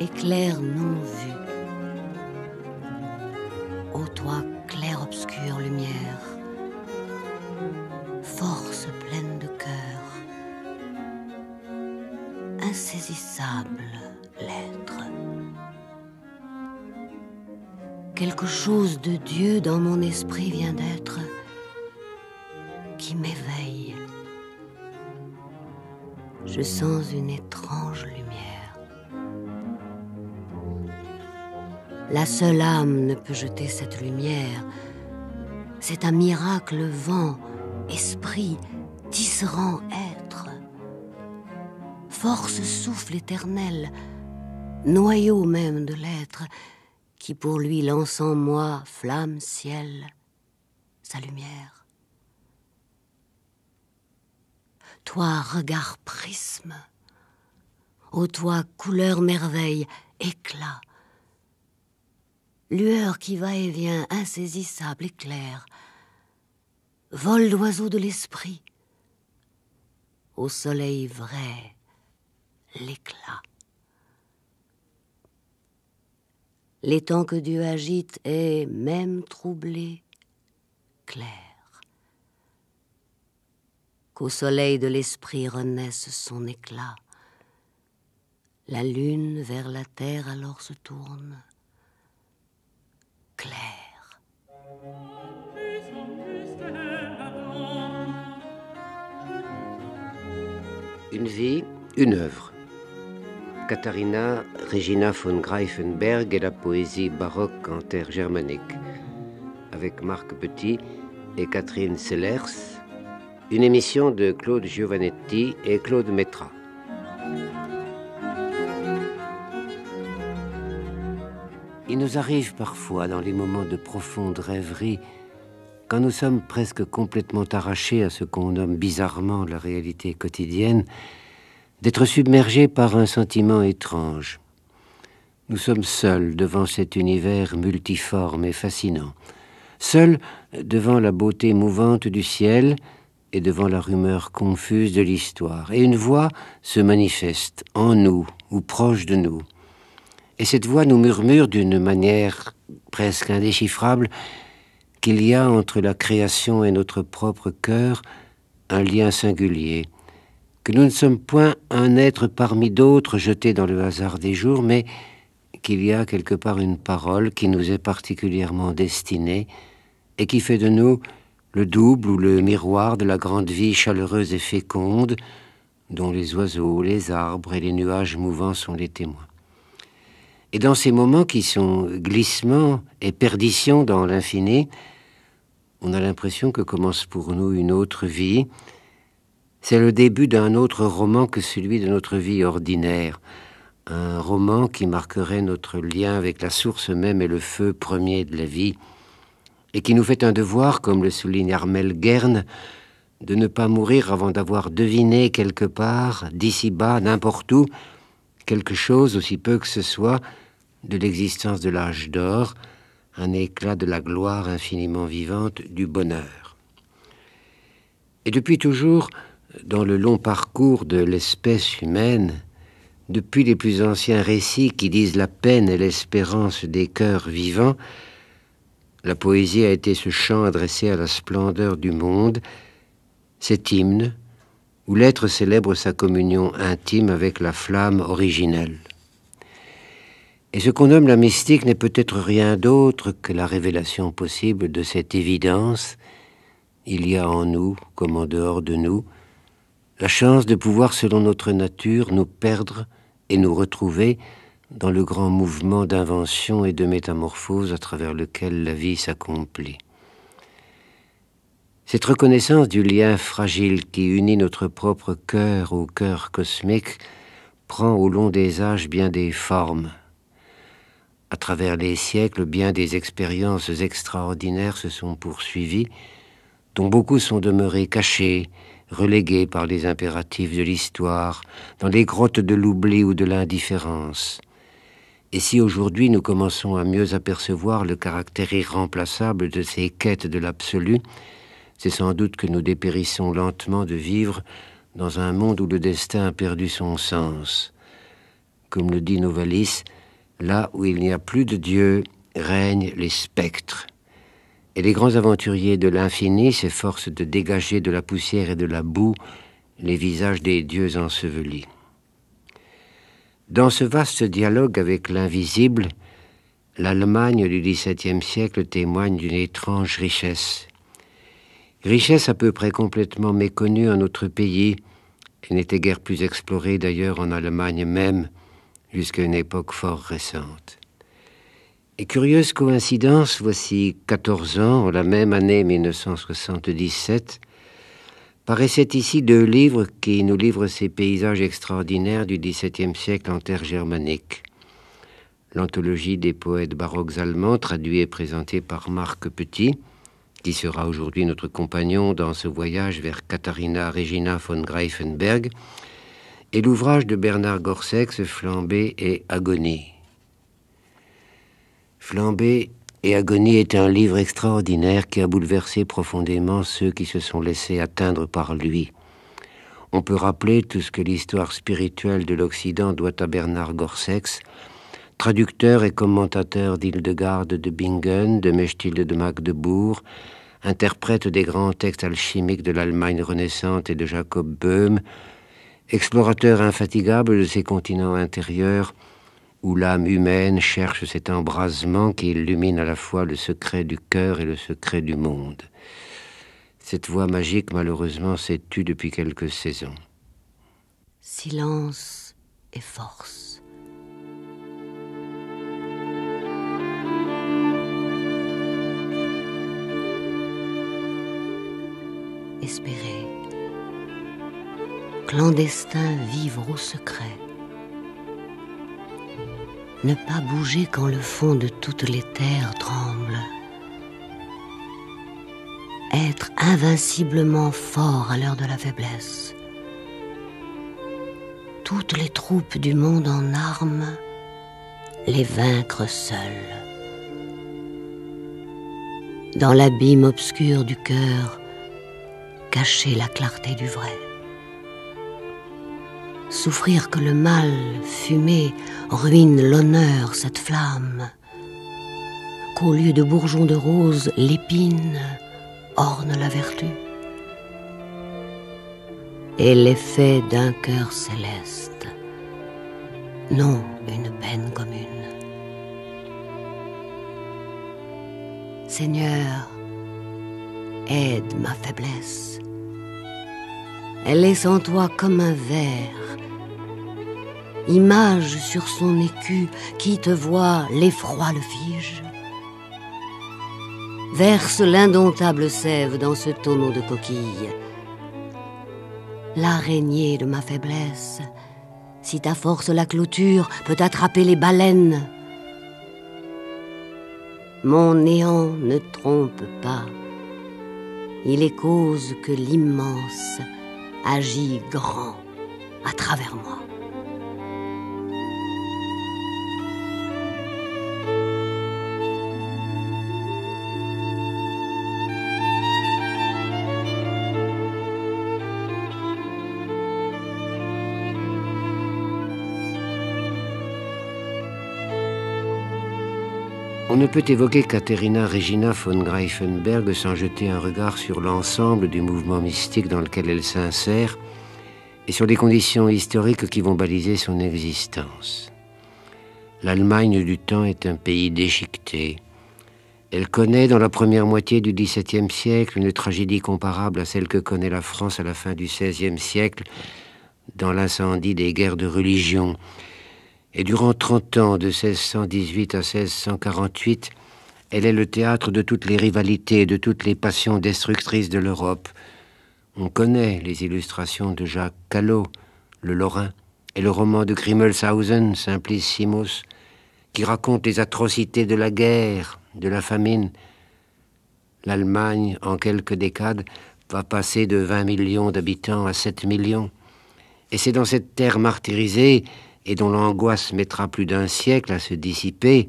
éclair non vu. Ô toi, clair-obscure lumière, force pleine de cœur, insaisissable l'être. Quelque chose de Dieu dans mon esprit vient d'être, qui m'éveille. Je sens une étrange lumière. La seule âme ne peut jeter cette lumière. C'est un miracle vent, esprit, tisserand être. Force souffle éternel, noyau même de l'être, qui pour lui lance en moi, flamme, ciel, sa lumière. Toi, regard prisme, ô toi, couleur merveille, éclat, lueur qui va et vient, insaisissable, éclair, vol d'oiseau de l'esprit, au soleil vrai, l'éclat. L'étang que Dieu agite est, même troublé, clair. Qu'au soleil de l'esprit renaisse son éclat. La lune vers la terre alors se tourne, clair. Une vie, une œuvre. Katharina Regina von Greifenberg et la poésie baroque en terre germanique. Avec Marc Petit et Catherine Sellers, une émission de Claude Giovannetti et Claude Métra. Il nous arrive parfois, dans les moments de profonde rêverie, quand nous sommes presque complètement arrachés à ce qu'on nomme bizarrement la réalité quotidienne, d'être submergés par un sentiment étrange. Nous sommes seuls devant cet univers multiforme et fascinant, seuls devant la beauté mouvante du ciel et devant la rumeur confuse de l'histoire. Et une voix se manifeste en nous ou proche de nous. Et cette voix nous murmure d'une manière presque indéchiffrable qu'il y a entre la création et notre propre cœur un lien singulier, que nous ne sommes point un être parmi d'autres jeté dans le hasard des jours, mais qu'il y a quelque part une parole qui nous est particulièrement destinée et qui fait de nous le double ou le miroir de la grande vie chaleureuse et féconde dont les oiseaux, les arbres et les nuages mouvants sont les témoins. Et dans ces moments qui sont glissements et perditions dans l'infini, on a l'impression que commence pour nous une autre vie. C'est le début d'un autre roman que celui de notre vie ordinaire. Un roman qui marquerait notre lien avec la source même et le feu premier de la vie, et qui nous fait un devoir, comme le souligne Armel Gern, de ne pas mourir avant d'avoir deviné quelque part, d'ici-bas, n'importe où, quelque chose, aussi peu que ce soit, de l'existence de l'âge d'or, un éclat de la gloire infiniment vivante du bonheur. Et depuis toujours, dans le long parcours de l'espèce humaine, depuis les plus anciens récits qui disent la peine et l'espérance des cœurs vivants, la poésie a été ce chant adressé à la splendeur du monde, cet hymne où l'être célèbre sa communion intime avec la flamme originelle. Et ce qu'on nomme la mystique n'est peut-être rien d'autre que la révélation possible de cette évidence. Il y a en nous, comme en dehors de nous, la chance de pouvoir, selon notre nature, nous perdre et nous retrouver dans le grand mouvement d'invention et de métamorphose à travers lequel la vie s'accomplit. Cette reconnaissance du lien fragile qui unit notre propre cœur au cœur cosmique prend au long des âges bien des formes. À travers les siècles, bien des expériences extraordinaires se sont poursuivies, dont beaucoup sont demeurés cachés, relégués par les impératifs de l'histoire, dans les grottes de l'oubli ou de l'indifférence. Et si aujourd'hui nous commençons à mieux apercevoir le caractère irremplaçable de ces quêtes de l'absolu, c'est sans doute que nous dépérissons lentement de vivre dans un monde où le destin a perdu son sens. comme le dit Novalis, là où il n'y a plus de Dieu, règnent les spectres. Et les grands aventuriers de l'infini s'efforcent de dégager de la poussière et de la boue les visages des dieux ensevelis. Dans ce vaste dialogue avec l'invisible, l'Allemagne du XVIIe siècle témoigne d'une étrange richesse. Richesse à peu près complètement méconnue en notre pays, et n'était guère plus explorée d'ailleurs en Allemagne même, jusqu'à une époque fort récente. Et curieuse coïncidence, voici 14 ans, en la même année 1977, paraissaient ici 2 livres qui nous livrent ces paysages extraordinaires du XVIIe siècle en terre germanique. L'anthologie des poètes baroques allemands, traduit et présenté par Marc Petit, qui sera aujourd'hui notre compagnon dans ce voyage vers Katharina Regina von Greifenberg, et l'ouvrage de Bernard Gorsex, Flambée et Agonie. Flambée et Agonie est un livre extraordinaire qui a bouleversé profondément ceux qui se sont laissés atteindre par lui. On peut rappeler tout ce que l'histoire spirituelle de l'Occident doit à Bernard Gorsex, traducteur et commentateur d'Hildegarde de Bingen, de Mechtilde de Magdebourg, interprète des grands textes alchimiques de l'Allemagne renaissante et de Jacob Böhm, explorateur infatigable de ces continents intérieurs où l'âme humaine cherche cet embrasement qui illumine à la fois le secret du cœur et le secret du monde. Cette voix magique, malheureusement, s'est tue depuis quelques saisons. Silence et force. Espérer. Clandestin, vivre au secret. Ne pas bouger quand le fond de toutes les terres tremble. Être invinciblement fort à l'heure de la faiblesse. Toutes les troupes du monde en armes, les vaincre seuls. Dans l'abîme obscur du cœur, cacher la clarté du vrai. Souffrir que le mal, fumé, ruine l'honneur, cette flamme. Qu'au lieu de bourgeons de rose, l'épine orne la vertu. Et l'effet d'un cœur céleste, non une peine commune. Seigneur, aide ma faiblesse. Elle est sans toi comme un ver. Image sur son écu, qui te voit, l'effroi le fige. Verse l'indomptable sève dans ce tonneau de coquilles. L'araignée de ma faiblesse, si ta force la clôture, peut attraper les baleines. Mon néant ne trompe pas. Il est cause que l'immense agit grand à travers moi. On ne peut évoquer Katharina Regina von Greifenberg sans jeter un regard sur l'ensemble du mouvement mystique dans lequel elle s'insère et sur les conditions historiques qui vont baliser son existence. L'Allemagne du temps est un pays déchiqueté. Elle connaît dans la première moitié du XVIIe siècle une tragédie comparable à celle que connaît la France à la fin du XVIe siècle dans l'incendie des guerres de religion. Et durant 30 ans, de 1618 à 1648, elle est le théâtre de toutes les rivalités, de toutes les passions destructrices de l'Europe. On connaît les illustrations de Jacques Callot, le Lorrain, et le roman de Grimmelshausen, Simplissimus, qui raconte les atrocités de la guerre, de la famine. L'Allemagne, en quelques décades, va passer de 20 millions d'habitants à 7 millions. Et c'est dans cette terre martyrisée et dont l'angoisse mettra plus d'un siècle à se dissiper,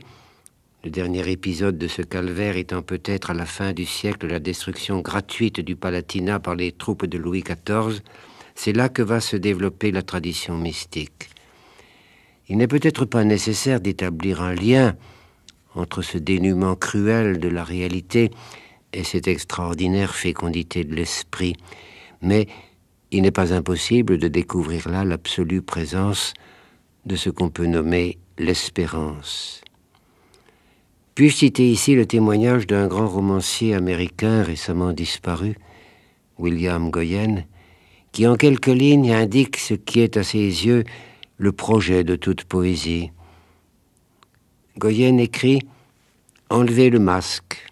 le dernier épisode de ce calvaire étant peut-être à la fin du siècle la destruction gratuite du Palatinat par les troupes de Louis XIV, c'est là que va se développer la tradition mystique. il n'est peut-être pas nécessaire d'établir un lien entre ce dénuement cruel de la réalité et cette extraordinaire fécondité de l'esprit, mais il n'est pas impossible de découvrir là l'absolue présence de ce qu'on peut nommer l'espérance. Puis-je citer ici le témoignage d'un grand romancier américain récemment disparu, William Goyen, qui en quelques lignes indique ce qui est à ses yeux le projet de toute poésie. Goyen écrit « Enlevez le masque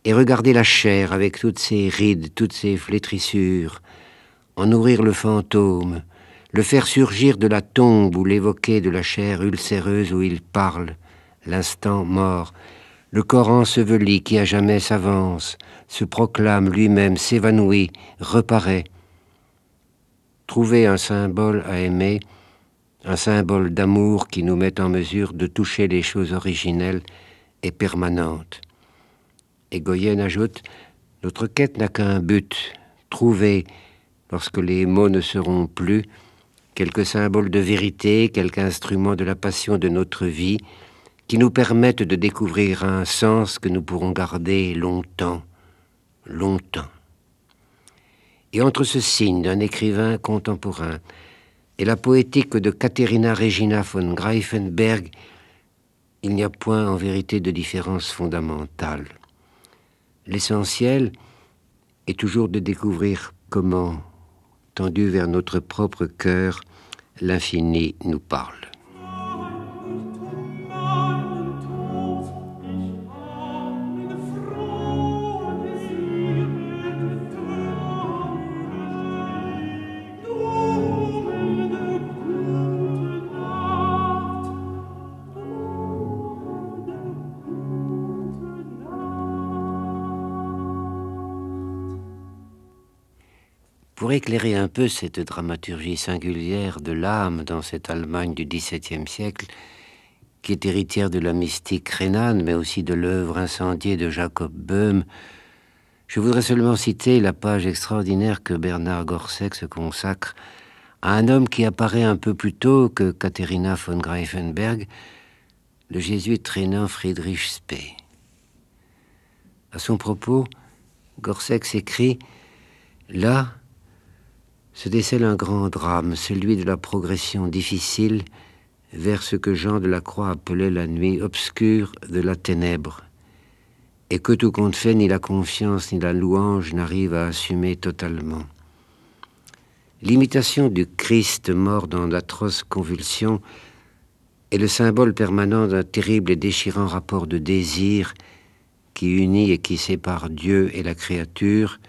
et regardez la chair avec toutes ses rides, toutes ses flétrissures, en nourrir le fantôme, le faire surgir de la tombe ou l'évoquer de la chair ulcéreuse où il parle, l'instant mort, le corps enseveli qui à jamais s'avance, se proclame lui-même, s'évanouit, reparaît. Trouver un symbole à aimer, un symbole d'amour qui nous met en mesure de toucher les choses originelles et permanentes. » Et Goyen ajoute « Notre quête n'a qu'un but, trouver, lorsque les mots ne seront plus, quelque symbole de vérité, quelque instrument de la passion de notre vie, qui nous permettent de découvrir un sens que nous pourrons garder longtemps, longtemps. » Et entre ce signe d'un écrivain contemporain et la poétique de Katharina Regina von Greifenberg, il n'y a point en vérité de différence fondamentale. L'essentiel est toujours de découvrir comment, tendu vers notre propre cœur, l'infini nous parle. Pour éclairer un peu cette dramaturgie singulière de l'âme dans cette Allemagne du XVIIe siècle, qui est héritière de la mystique rhénane, mais aussi de l'œuvre incendiée de Jacob Böhm, je voudrais seulement citer la page extraordinaire que Bernard Gorsec se consacre à un homme qui apparaît un peu plus tôt que Katharina von Greifenberg, le jésuite rhénan Friedrich Spee. À son propos, Gorsec s'écrit « Là, se décèle un grand drame, celui de la progression difficile vers ce que Jean de la Croix appelait la nuit obscure de la ténèbre, et que tout compte fait, ni la confiance ni la louange n'arrivent à assumer totalement. L'imitation du Christ mort dans d'atroces convulsions est le symbole permanent d'un terrible et déchirant rapport de désir qui unit et qui sépare Dieu et la créature,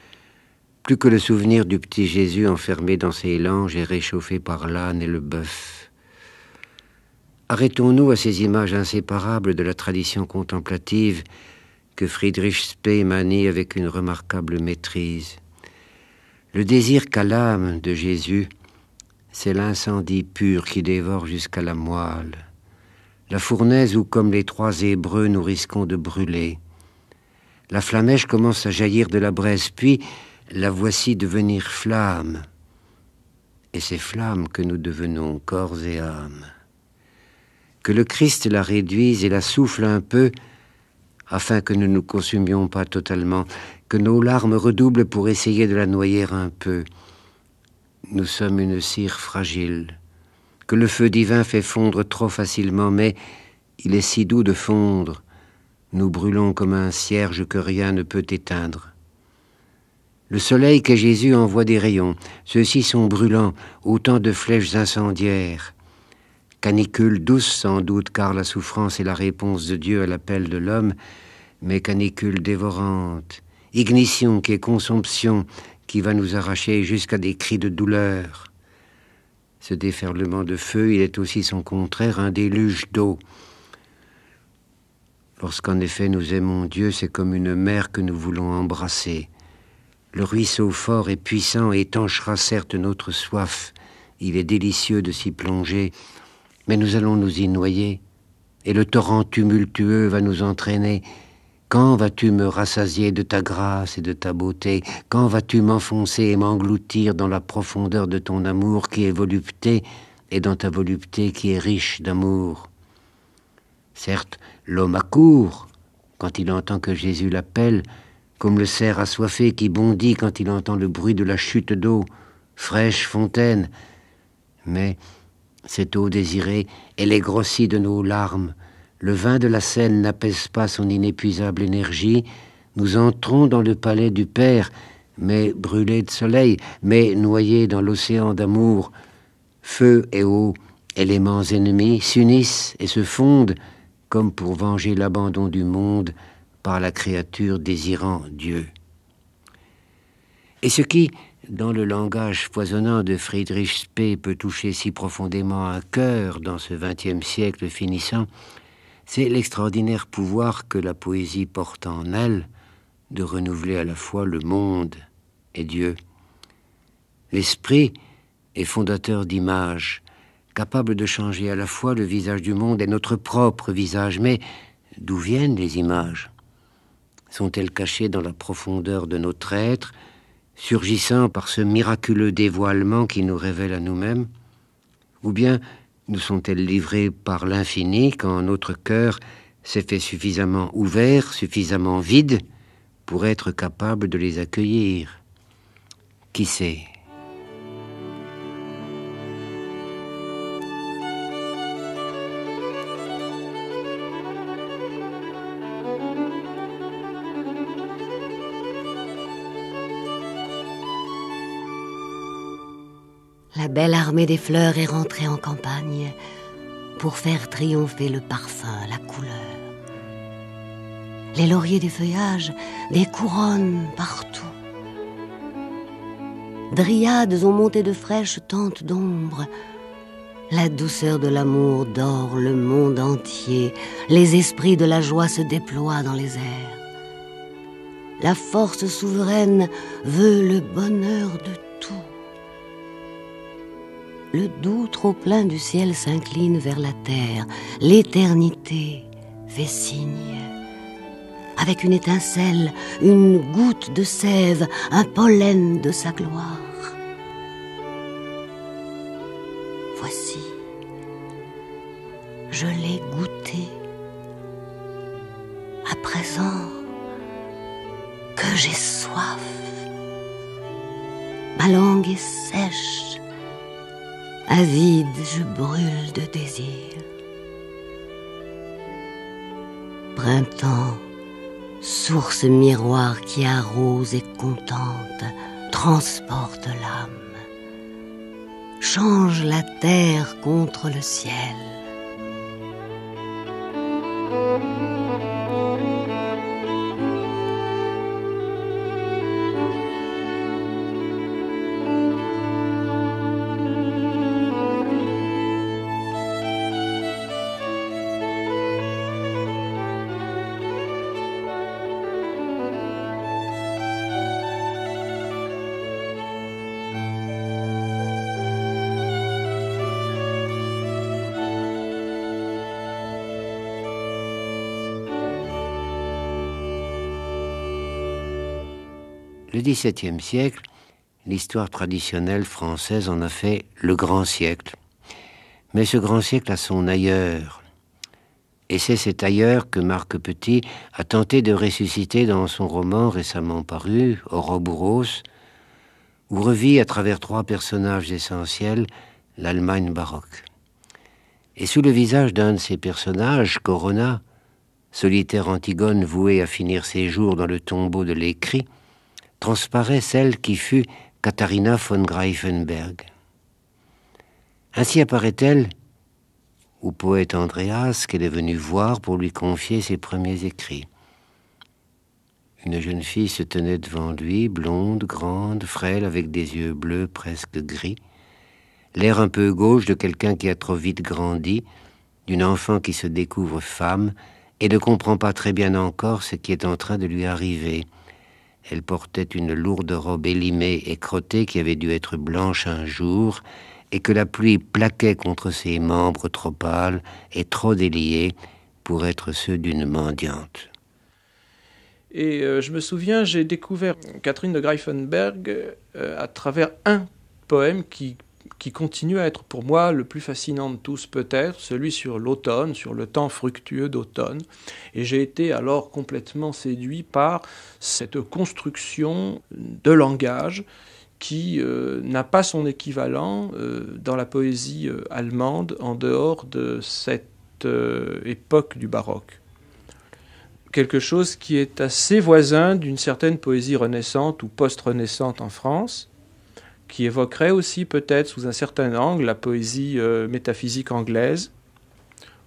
plus que le souvenir du petit Jésus enfermé dans ses langes et réchauffé par l'âne et le bœuf. Arrêtons-nous à ces images inséparables de la tradition contemplative que Friedrich Spee manie avec une remarquable maîtrise. Le désir qu'a l'âme de Jésus, c'est l'incendie pur qui dévore jusqu'à la moelle, la fournaise où, comme les trois Hébreux, nous risquons de brûler. La flamèche commence à jaillir de la braise, puis la voici devenir flamme, et c'est flamme que nous devenons, corps et âme. Que le Christ la réduise et la souffle un peu, afin que nous ne nous consumions pas totalement, que nos larmes redoublent pour essayer de la noyer un peu. Nous sommes une cire fragile, que le feu divin fait fondre trop facilement, mais il est si doux de fondre. Nous brûlons comme un cierge que rien ne peut éteindre. Le soleil que Jésus envoie des rayons, ceux-ci sont brûlants, autant de flèches incendiaires. Canicule douce sans doute, car la souffrance est la réponse de Dieu à l'appel de l'homme, mais canicule dévorante, ignition qui est consomption, qui va nous arracher jusqu'à des cris de douleur. Ce déferlement de feu, il est aussi son contraire, un déluge d'eau. Lorsqu'en effet nous aimons Dieu, c'est comme une mer que nous voulons embrasser. Le ruisseau fort et puissant étanchera certes notre soif. Il est délicieux de s'y plonger, mais nous allons nous y noyer, et le torrent tumultueux va nous entraîner. Quand vas-tu me rassasier de ta grâce et de ta beauté? Quand vas-tu m'enfoncer et m'engloutir dans la profondeur de ton amour qui est volupté et dans ta volupté qui est riche d'amour. Certes, l'homme accourt quand il entend que Jésus l'appelle, comme le cerf assoiffé qui bondit quand il entend le bruit de la chute d'eau, fraîche fontaine. Mais cette eau désirée, elle est grossie de nos larmes. Le vin de la Seine n'apaise pas son inépuisable énergie. Nous entrons dans le palais du Père, mais brûlés de soleil, mais noyés dans l'océan d'amour. Feu et eau, éléments ennemis, s'unissent et se fondent, comme pour venger l'abandon du monde par la créature désirant Dieu. Et ce qui, dans le langage foisonnant de Friedrich Spee, peut toucher si profondément un cœur dans ce XXe siècle finissant, c'est l'extraordinaire pouvoir que la poésie porte en elle de renouveler à la fois le monde et Dieu. L'esprit est fondateur d'images, capable de changer à la fois le visage du monde et notre propre visage. Mais d'où viennent les images? Sont-elles cachées dans la profondeur de notre être, surgissant par ce miraculeux dévoilement qui nous révèle à nous-mêmes? Ou bien nous sont-elles livrées par l'infini quand notre cœur s'est fait suffisamment ouvert, suffisamment vide pour être capable de les accueillir? Qui sait? La belle armée des fleurs est rentrée en campagne pour faire triompher le parfum, la couleur. Les lauriers des feuillages, des couronnes partout. Dryades ont monté de fraîches tentes d'ombre. La douceur de l'amour dore le monde entier. Les esprits de la joie se déploient dans les airs. La force souveraine veut le bonheur de tout. Le doux trop-plein du ciel s'incline vers la terre. L'éternité fait signe. Avec une étincelle, une goutte de sève, un pollen de sa gloire. Voici, je l'ai goûté. À présent que j'ai soif, ma langue est sèche. Avide, je brûle de désir. Printemps, source miroir qui arrose et contente, transporte l'âme, change la terre contre le ciel. Le XVIIe siècle, l'histoire traditionnelle française en a fait le grand siècle. Mais ce grand siècle a son ailleurs. Et c'est cet ailleurs que Marc Petit a tenté de ressusciter dans son roman récemment paru, Ouroboros, où revit à travers 3 personnages essentiels l'Allemagne baroque. Et sous le visage d'un de ces personnages, Corona, solitaire Antigone vouée à finir ses jours dans le tombeau de l'écrit, transparaît celle qui fut Katharina von Greifenberg. Ainsi apparaît-elle au poète Andreas qu'elle est venue voir pour lui confier ses premiers écrits. Une jeune fille se tenait devant lui, blonde, grande, frêle, avec des yeux bleus presque gris, l'air un peu gauche de quelqu'un qui a trop vite grandi, d'une enfant qui se découvre femme et ne comprend pas très bien encore ce qui est en train de lui arriver. Elle portait une lourde robe élimée et crottée qui avait dû être blanche un jour et que la pluie plaquait contre ses membres trop pâles et trop déliés pour être ceux d'une mendiante. Et je me souviens, j'ai découvert Catherine de Greifenberg à travers un poème qui qui continue à être pour moi le plus fascinant de tous peut-être, celui sur l'automne, sur le temps fructueux d'automne. Et j'ai été alors complètement séduit par cette construction de langage qui n'a pas son équivalent dans la poésie allemande en dehors de cette époque du baroque. Quelque chose qui est assez voisin d'une certaine poésie renaissante ou post-renaissante en France, qui évoquerait aussi peut-être sous un certain angle la poésie métaphysique anglaise,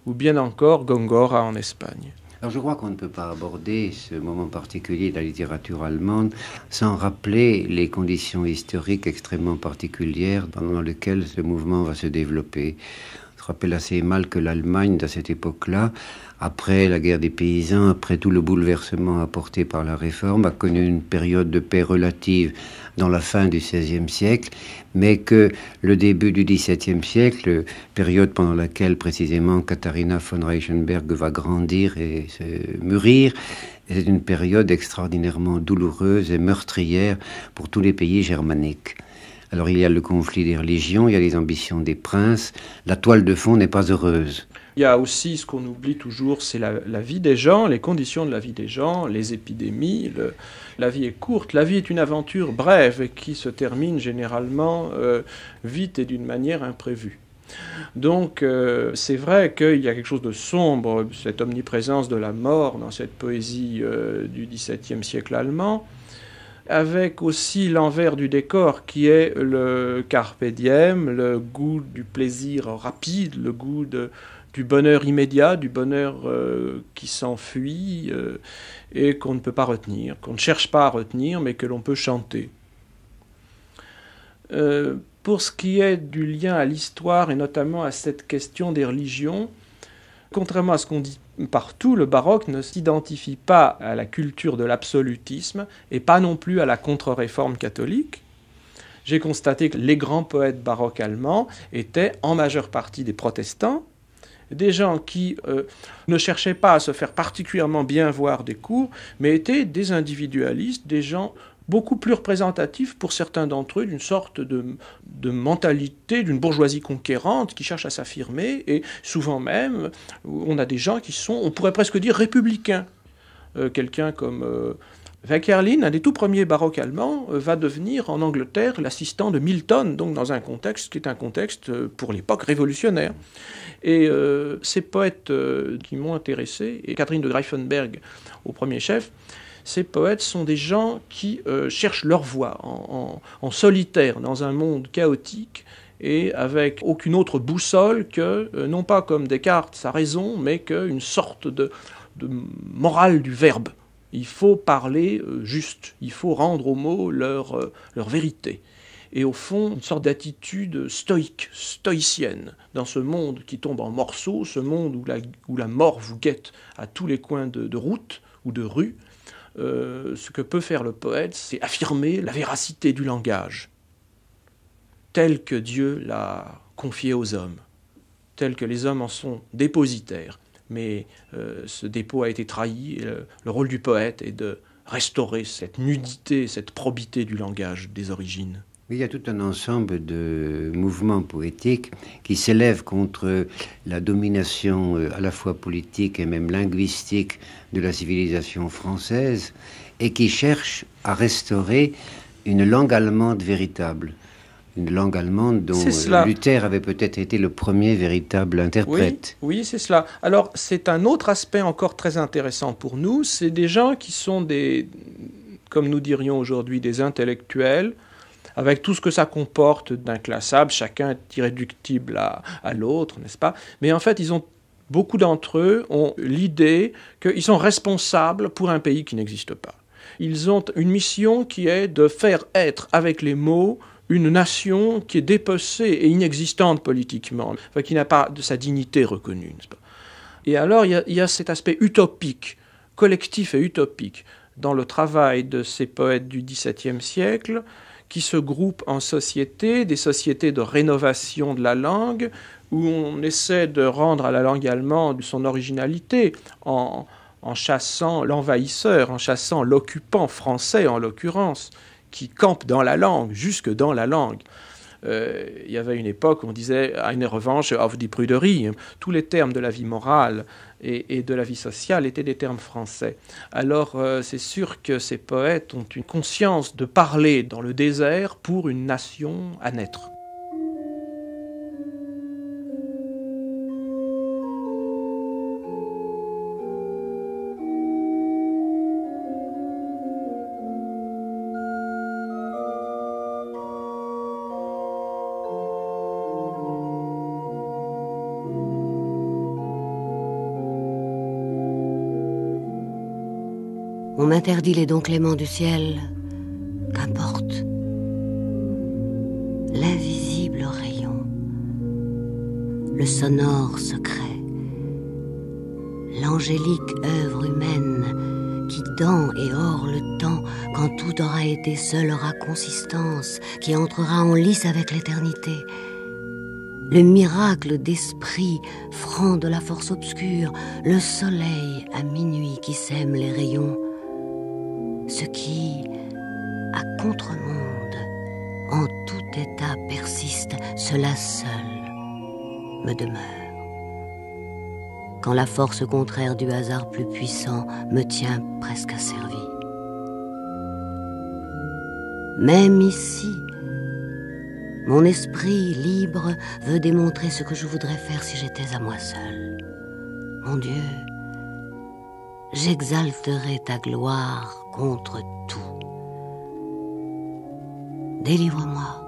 ou bien encore Góngora en Espagne. Alors je crois qu'on ne peut pas aborder ce moment particulier de la littérature allemande sans rappeler les conditions historiques extrêmement particulières pendant lesquelles ce mouvement va se développer. On se rappelle assez mal que l'Allemagne, à cette époque-là, après la guerre des paysans, après tout le bouleversement apporté par la réforme, a connu une période de paix relative dans la fin du XVIe siècle, mais que le début du XVIIe siècle, période pendant laquelle précisément Katharina von Reichenberg va grandir et se mûrir, c'est une période extraordinairement douloureuse et meurtrière pour tous les pays germaniques. Alors il y a le conflit des religions, il y a les ambitions des princes, la toile de fond n'est pas heureuse. Il y a aussi ce qu'on oublie toujours, c'est la vie des gens, les conditions de la vie des gens, les épidémies. La vie est courte, la vie est une aventure brève et qui se termine généralement vite et d'une manière imprévue. Donc c'est vrai qu'il y a quelque chose de sombre, cette omniprésence de la mort dans cette poésie du XVIIe siècle allemand, avec aussi l'envers du décor qui est le carpe diem, le goût du plaisir rapide, le goût du bonheur immédiat, du bonheur qui s'enfuit et qu'on ne peut pas retenir, qu'on ne cherche pas à retenir, mais que l'on peut chanter. Pour ce qui est du lien à l'histoire et notamment à cette question des religions, contrairement à ce qu'on dit partout, le baroque ne s'identifie pas à la culture de l'absolutisme et pas non plus à la contre-réforme catholique. J'ai constaté que les grands poètes baroques allemands étaient en majeure partie des protestants, des gens qui ne cherchaient pas à se faire particulièrement bien voir des cours, mais étaient des individualistes, des gens beaucoup plus représentatifs pour certains d'entre eux d'une sorte de mentalité d'une bourgeoisie conquérante qui cherche à s'affirmer, et souvent même, on a des gens qui sont, on pourrait presque dire, républicains. Quelqu'un comme Wenckerlin, un des tout premiers baroques allemands, va devenir en Angleterre l'assistant de Milton, donc dans un contexte qui est un contexte pour l'époque révolutionnaire. Et ces poètes qui m'ont intéressé, et Catherine de Greifenberg au premier chef, ces poètes sont des gens qui cherchent leur voie en solitaire dans un monde chaotique et avec aucune autre boussole que, non pas comme Descartes, sa raison, mais qu'une sorte de morale du verbe. Il faut parler juste, il faut rendre aux mots leur vérité. Et au fond, une sorte d'attitude stoïque, stoïcienne, dans ce monde qui tombe en morceaux, ce monde où la mort vous guette à tous les coins de route ou de rue. Ce que peut faire le poète, c'est affirmer la véracité du langage, tel que Dieu l'a confié aux hommes, tel que les hommes en sont dépositaires. Mais ce dépôt a été trahi, et le rôle du poète est de restaurer cette nudité, cette probité du langage des origines. Il y a tout un ensemble de mouvements poétiques qui s'élèvent contre la domination à la fois politique et même linguistique de la civilisation française et qui cherchent à restaurer une langue allemande véritable. Une langue allemande dont Luther avait peut-être été le premier véritable interprète. Oui, c'est cela. Alors, c'est un autre aspect encore très intéressant pour nous. C'est des gens qui sont comme nous dirions aujourd'hui, des intellectuels, avec tout ce que ça comporte d'inclassable, chacun est irréductible à l'autre, n'est-ce pas? Mais en fait, beaucoup d'entre eux ont l'idée qu'ils sont responsables pour un pays qui n'existe pas. Ils ont une mission qui est de faire être avec les mots une nation qui est dépecée et inexistante politiquement, enfin, qui n'a pas de sa dignité reconnue, n'est-ce pas? Et alors, il y a cet aspect utopique, collectif et utopique, dans le travail de ces poètes du XVIIe siècle, qui se groupent en sociétés, des sociétés de rénovation de la langue, où on essaie de rendre à la langue allemande son originalité en chassant l'envahisseur, en chassant l'occupant français en l'occurrence, qui campe dans la langue, jusque dans la langue. Il y avait une époque où on disait « eine Revanche auf die Prüderie ». Tous les termes de la vie morale et de la vie sociale étaient des termes français. Alors c'est sûr que ces poètes ont une conscience de parler dans le désert pour une nation à naître. On m'interdit les dons cléments du ciel, qu'importe. L'invisible rayon, le sonore secret, l'angélique œuvre humaine qui dans et hors le temps, quand tout aura été seule aura consistance, qui entrera en lice avec l'éternité. Le miracle d'esprit franc de la force obscure, le soleil à minuit qui sème les rayons. Ce qui, à contre-monde, en tout état persiste, cela seul me demeure. Quand la force contraire du hasard plus puissant me tient presque asservi. Même ici, mon esprit libre veut démontrer ce que je voudrais faire si j'étais à moi seul. Mon Dieu, j'exalterai ta gloire contre tout. Délivre-moi.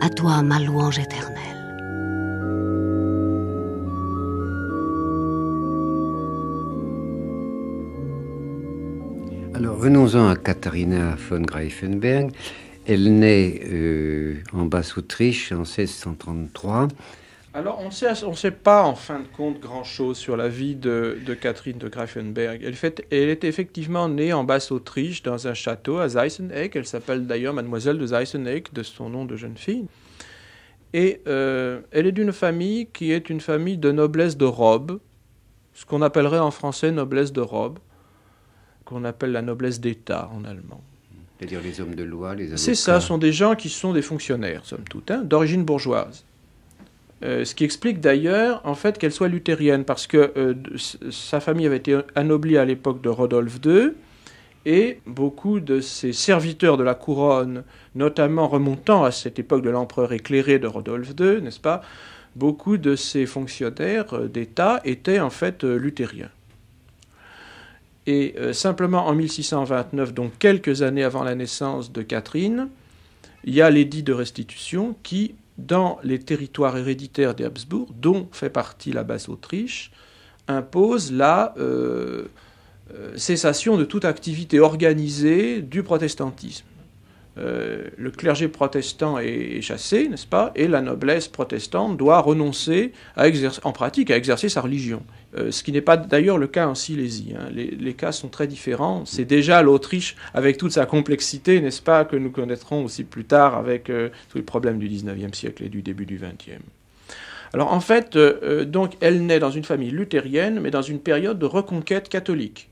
À toi ma louange éternelle. Alors venons-en à Katharina von Greifenberg. Elle naît en Basse-Autriche en 1633. Alors, on ne sait pas, en fin de compte, grand-chose sur la vie de Catherine de Greifenberg. Elle est effectivement née en Basse-Autriche, dans un château à Seisenegg. Elle s'appelle d'ailleurs Mademoiselle de Seisenegg, de son nom de jeune fille. Et elle est d'une famille qui est une famille de noblesse de robe, ce qu'on appellerait en français noblesse de robe, qu'on appelle la noblesse d'État en allemand. C'est-à-dire les hommes de loi, les avocats. C'est ça, ce sont des gens qui sont des fonctionnaires, somme toute, d'origine bourgeoise. Ce qui explique d'ailleurs, en fait, qu'elle soit luthérienne, parce que sa famille avait été anoblie à l'époque de Rodolphe II, et beaucoup de ses serviteurs de la couronne, notamment remontant à cette époque de l'empereur éclairé de Rodolphe II, n'est-ce pas, beaucoup de ces fonctionnaires d'État étaient en fait luthériens. Et simplement en 1629, donc quelques années avant la naissance de Catherine, il y a l'édit de restitution qui, dans les territoires héréditaires des Habsbourg, dont fait partie la Basse-Autriche, impose la cessation de toute activité organisée du protestantisme. Le clergé protestant est chassé, n'est-ce pas, et la noblesse protestante doit renoncer en pratique à exercer sa religion. Ce qui n'est pas d'ailleurs le cas en Silésie. Les cas sont très différents. C'est déjà l'Autriche, avec toute sa complexité, n'est-ce pas, que nous connaîtrons aussi plus tard avec tous les problèmes du XIXe siècle et du début du XXe. Alors en fait, donc, elle naît dans une famille luthérienne, mais dans une période de reconquête catholique.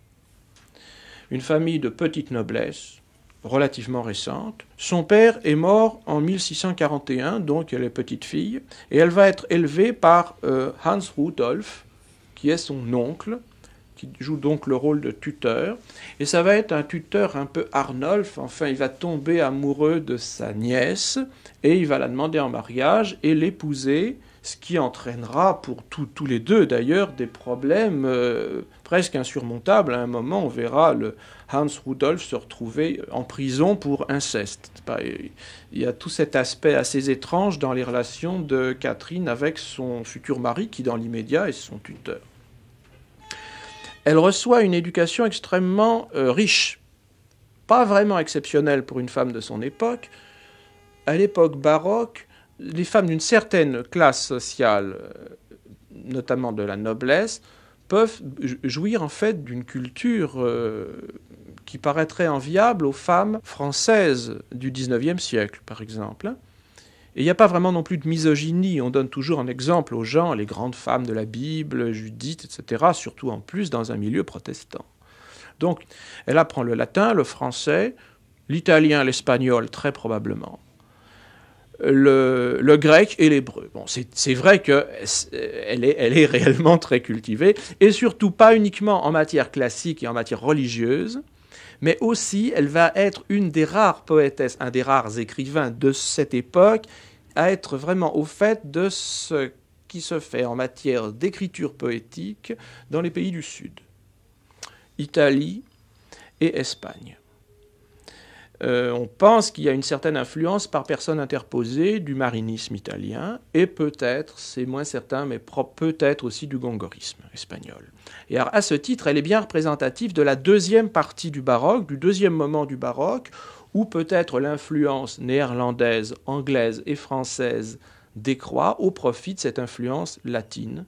Une famille de petite noblesse, relativement récente. Son père est mort en 1641, donc elle est petite fille, et elle va être élevée par Hans Rudolf, qui est son oncle, qui joue donc le rôle de tuteur. Et ça va être un tuteur un peu Arnolf, enfin il va tomber amoureux de sa nièce, et il va la demander en mariage et l'épouser, ce qui entraînera pour tous les deux d'ailleurs des problèmes presque insurmontables. À un moment, on verra le Hans Rudolf se retrouver en prison pour inceste. Il y a tout cet aspect assez étrange dans les relations de Catherine avec son futur mari, qui dans l'immédiat est son tuteur. Elle reçoit une éducation extrêmement riche, pas vraiment exceptionnelle pour une femme de son époque. À l'époque baroque, les femmes d'une certaine classe sociale, notamment de la noblesse, peuvent jouir en fait d'une culture qui paraîtrait enviable aux femmes françaises du XIXe siècle, par exemple. Et il n'y a pas vraiment non plus de misogynie. On donne toujours un exemple aux gens, les grandes femmes de la Bible, Judith, etc., surtout en plus dans un milieu protestant. Donc, elle apprend le latin, le français, l'italien, l'espagnol, très probablement. le grec et l'hébreu. Bon, c'est vrai qu'elle est réellement très cultivée, et surtout pas uniquement en matière classique et en matière religieuse, mais aussi elle va être une des rares poétesses, un des rares écrivains de cette époque, à être vraiment au fait de ce qui se fait en matière d'écriture poétique dans les pays du Sud, Italie et Espagne. On pense qu'il y a une certaine influence par personne interposée du marinisme italien et peut-être, c'est moins certain, mais peut-être aussi du gongorisme espagnol. Et alors, à ce titre, elle est bien représentative de la deuxième partie du baroque, du deuxième moment du baroque, où peut-être l'influence néerlandaise, anglaise et française décroît au profit de cette influence latine.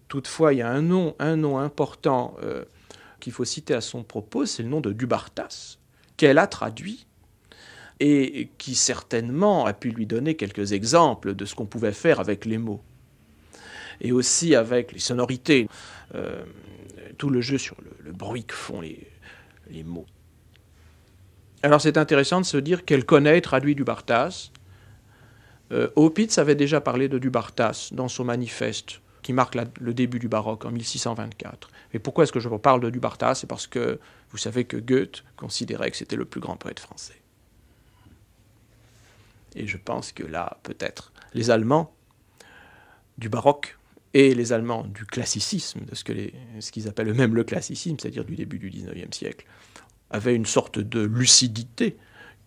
Toutefois, il y a un nom important qu'il faut citer à son propos, c'est le nom de Dubartas, qu'elle a traduit et qui certainement a pu lui donner quelques exemples de ce qu'on pouvait faire avec les mots et aussi avec les sonorités, tout le jeu sur le bruit que font les mots. Alors c'est intéressant de se dire qu'elle connaît et traduit Dubartas. Opitz avait déjà parlé de Dubartas dans son manifeste qui marque le début du baroque en 1624. Et pourquoi est-ce que je vous parle de Dubartas? C'est parce que vous savez que Goethe considérait que c'était le plus grand poète français. Et je pense que là, peut-être, les Allemands du baroque et les Allemands du classicisme, de ce qu'ils appellent eux-mêmes le classicisme, c'est-à-dire du début du XIXe siècle, avaient une sorte de lucidité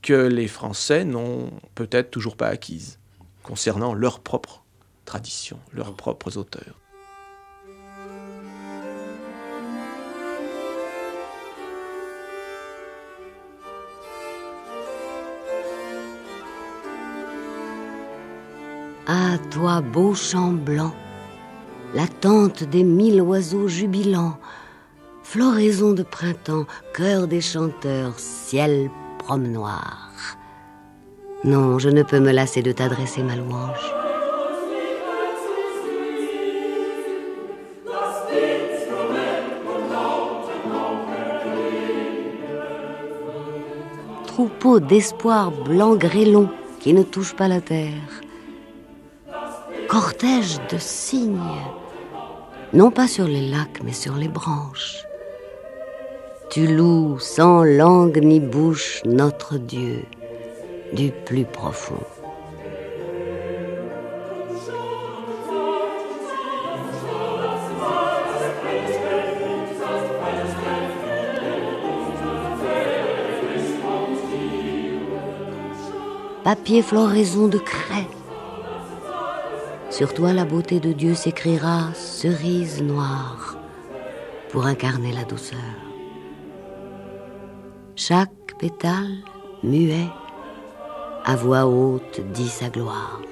que les Français n'ont peut-être toujours pas acquise concernant leur propre tradition, leurs propres auteurs. À toi, beau champ blanc, la tente des 1000 oiseaux jubilants, floraison de printemps, chœur des chanteurs, ciel promenoir. Non, je ne peux me lasser de t'adresser ma louange. Troupeau d'espoir blanc grêlon qui ne touche pas la terre. Cortège de cygnes, non pas sur les lacs, mais sur les branches. Tu loues sans langue ni bouche notre Dieu du plus profond. Papier floraison de craie. Sur toi la beauté de Dieu s'écrira cerise noire pour incarner la douceur. Chaque pétale, muet, à voix haute dit sa gloire.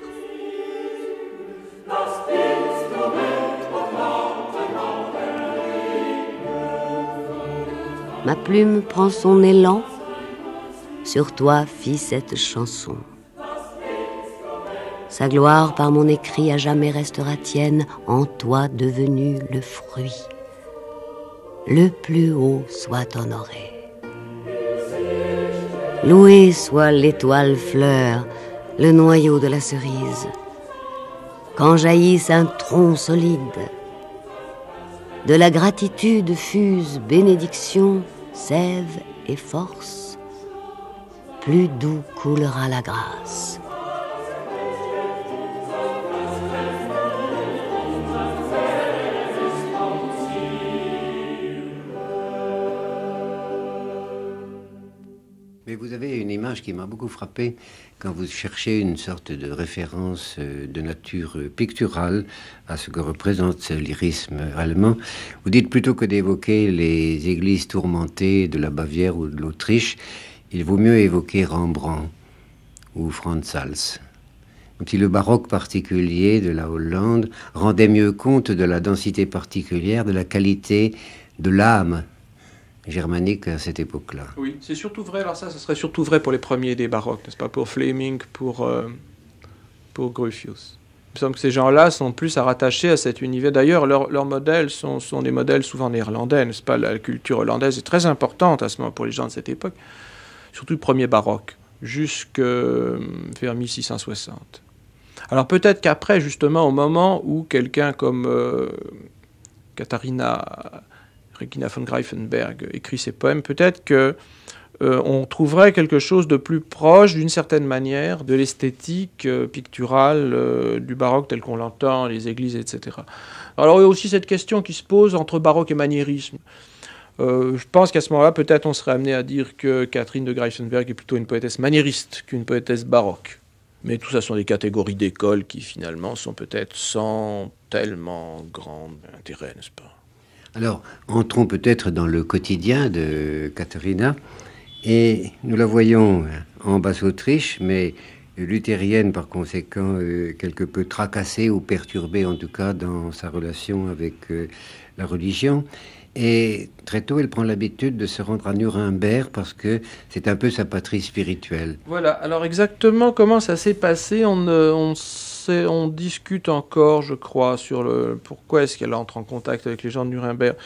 Ma plume prend son élan, sur toi fit cette chanson. Sa gloire par mon écrit à jamais restera tienne, en toi devenu le fruit. Le plus haut soit honoré. Loué soit l'étoile fleur, le noyau de la cerise. Quand jaillisse un tronc solide, de la gratitude fuse bénédiction, sève et force, plus doux coulera la grâce. Mais vous avez une image qui m'a beaucoup frappé quand vous cherchez une sorte de référence de nature picturale à ce que représente ce lyrisme allemand. Vous dites plutôt que d'évoquer les églises tourmentées de la Bavière ou de l'Autriche, il vaut mieux évoquer Rembrandt ou Franz Hals. Comme si le baroque particulier de la Hollande rendait mieux compte de la densité particulière, de la qualité de l'âme germanique à cette époque-là. Oui, c'est surtout vrai, alors ça serait surtout vrai pour les premiers des baroques, n'est-ce pas, pour Fleming, pour Gropius. Il me semble que ces gens-là sont plus à rattacher à cet univers. D'ailleurs, leurs modèles sont des modèles souvent néerlandais, n'est-ce pas? La culture hollandaise est très importante à ce moment pour les gens de cette époque, surtout le premier baroque, jusque vers 1660. Alors peut-être qu'après, justement, au moment où quelqu'un comme Katharina Regina von Greifenberg écrit ses poèmes, peut-être que on trouverait quelque chose de plus proche, d'une certaine manière, de l'esthétique picturale du baroque tel qu'on l'entend, les églises, etc. Alors il y a aussi cette question qui se pose entre baroque et maniérisme. Je pense qu'à ce moment-là, peut-être on serait amené à dire que Catherine de Greifenberg est plutôt une poétesse maniériste qu'une poétesse baroque. Mais tout ça sont des catégories d'école qui, finalement, sont peut-être sans tellement grand intérêt, n'est-ce pas? Alors, entrons peut-être dans le quotidien de Katharina. Et nous la voyons en Basse-Autriche, mais luthérienne par conséquent, quelque peu tracassée ou perturbée en tout cas dans sa relation avec la religion. Et très tôt, elle prend l'habitude de se rendre à Nuremberg parce que c'est un peu sa patrie spirituelle. Voilà, alors exactement comment ça s'est passé, on discute encore, je crois, sur le pourquoi est-ce qu'elle entre en contact avec les gens de Nuremberg.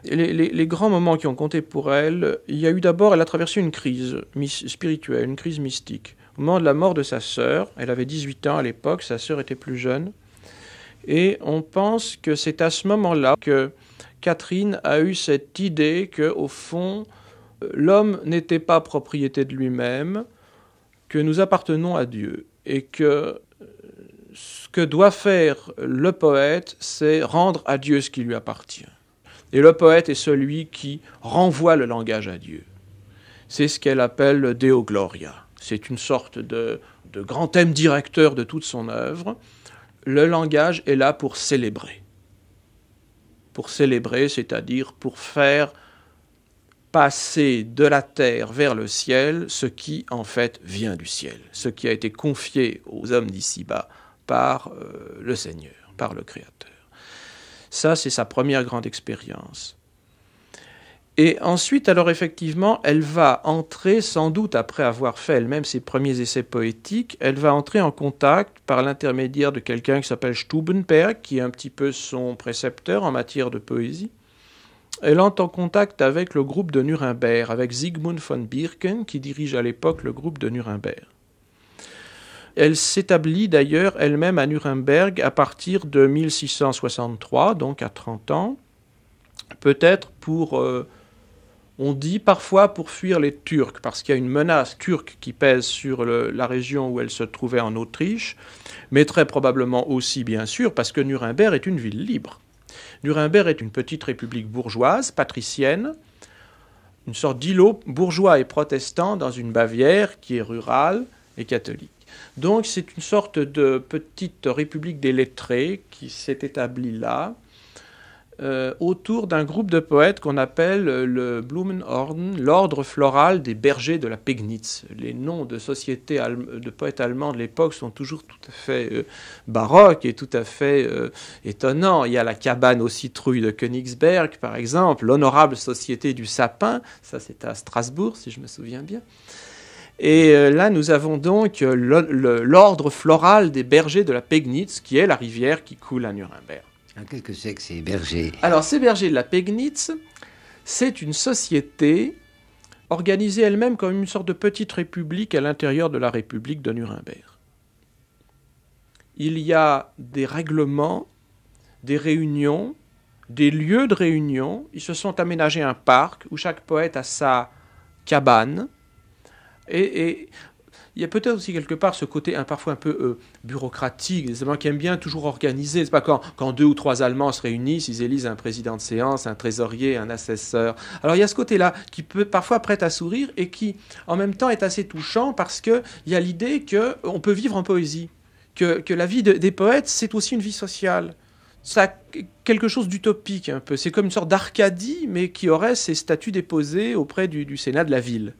Les grands moments qui ont compté pour elle, il y a eu d'abord, elle a traversé une crise spirituelle, une crise mystique. Au moment de la mort de sa sœur, elle avait 18 ans à l'époque, sa sœur était plus jeune, et on pense que c'est à ce moment-là que Catherine a eu cette idée qu'au fond, l'homme n'était pas propriété de lui-même, que nous appartenons à Dieu, et que ce que doit faire le poète, c'est rendre à Dieu ce qui lui appartient. Et le poète est celui qui renvoie le langage à Dieu. C'est ce qu'elle appelle le Deo Gloria. C'est une sorte de grand thème directeur de toute son œuvre. Le langage est là pour célébrer. Pour célébrer, c'est-à-dire pour faire passer de la terre vers le ciel ce qui, en fait, vient du ciel, ce qui a été confié aux hommes d'ici-bas par le Seigneur, par le Créateur. Ça, c'est sa première grande expérience. Et ensuite, alors effectivement, elle va entrer, sans doute après avoir fait elle-même ses premiers essais poétiques, elle va entrer en contact par l'intermédiaire de quelqu'un qui s'appelle Stubenberg, qui est un petit peu son précepteur en matière de poésie. Elle entre en contact avec le groupe de Nuremberg, avec Sigmund von Birken, qui dirige à l'époque le groupe de Nuremberg. Elle s'établit d'ailleurs elle-même à Nuremberg à partir de 1663, donc à 30 ans, peut-être pour, on dit parfois pour fuir les Turcs, parce qu'il y a une menace turque qui pèse sur la région où elle se trouvait en Autriche, mais très probablement aussi, bien sûr, parce que Nuremberg est une ville libre. Nuremberg est une petite république bourgeoise, patricienne, une sorte d'îlot bourgeois et protestant dans une Bavière qui est rurale et catholique. Donc c'est une sorte de petite république des lettrés qui s'est établie là, autour d'un groupe de poètes qu'on appelle le Blumenorden, l'ordre floral des bergers de la Pegnitz. Les noms de sociétés de poètes allemands de l'époque sont toujours tout à fait baroques et tout à fait étonnants. Il y a la cabane aux citrouilles de Königsberg, par exemple, l'honorable société du sapin, ça c'est à Strasbourg, si je me souviens bien. Et là, nous avons donc l'ordre floral des bergers de la Pegnitz, qui est la rivière qui coule à Nuremberg. Qu'est-ce que c'est que ces bergers? Alors, ces bergers de la Pegnitz, c'est une société organisée elle-même comme une sorte de petite république à l'intérieur de la république de Nuremberg. Il y a des règlements, des réunions, des lieux de réunion. Ils se sont aménagés un parc où chaque poète a sa cabane. Et il y a peut-être aussi quelque part ce côté parfois un peu bureaucratique, des Allemands qui aiment bien toujours organiser. C'est pas quand 2 ou 3 Allemands se réunissent, ils élisent un président de séance, un trésorier, un assesseur. Alors il y a ce côté-là qui peut parfois prête à sourire et qui en même temps est assez touchant parce qu'il y a l'idée qu'on peut vivre en poésie, que la vie des poètes c'est aussi une vie sociale. Ça a quelque chose d'utopique un peu. C'est comme une sorte d'Arcadie mais qui aurait ses statuts déposés auprès du Sénat de la ville.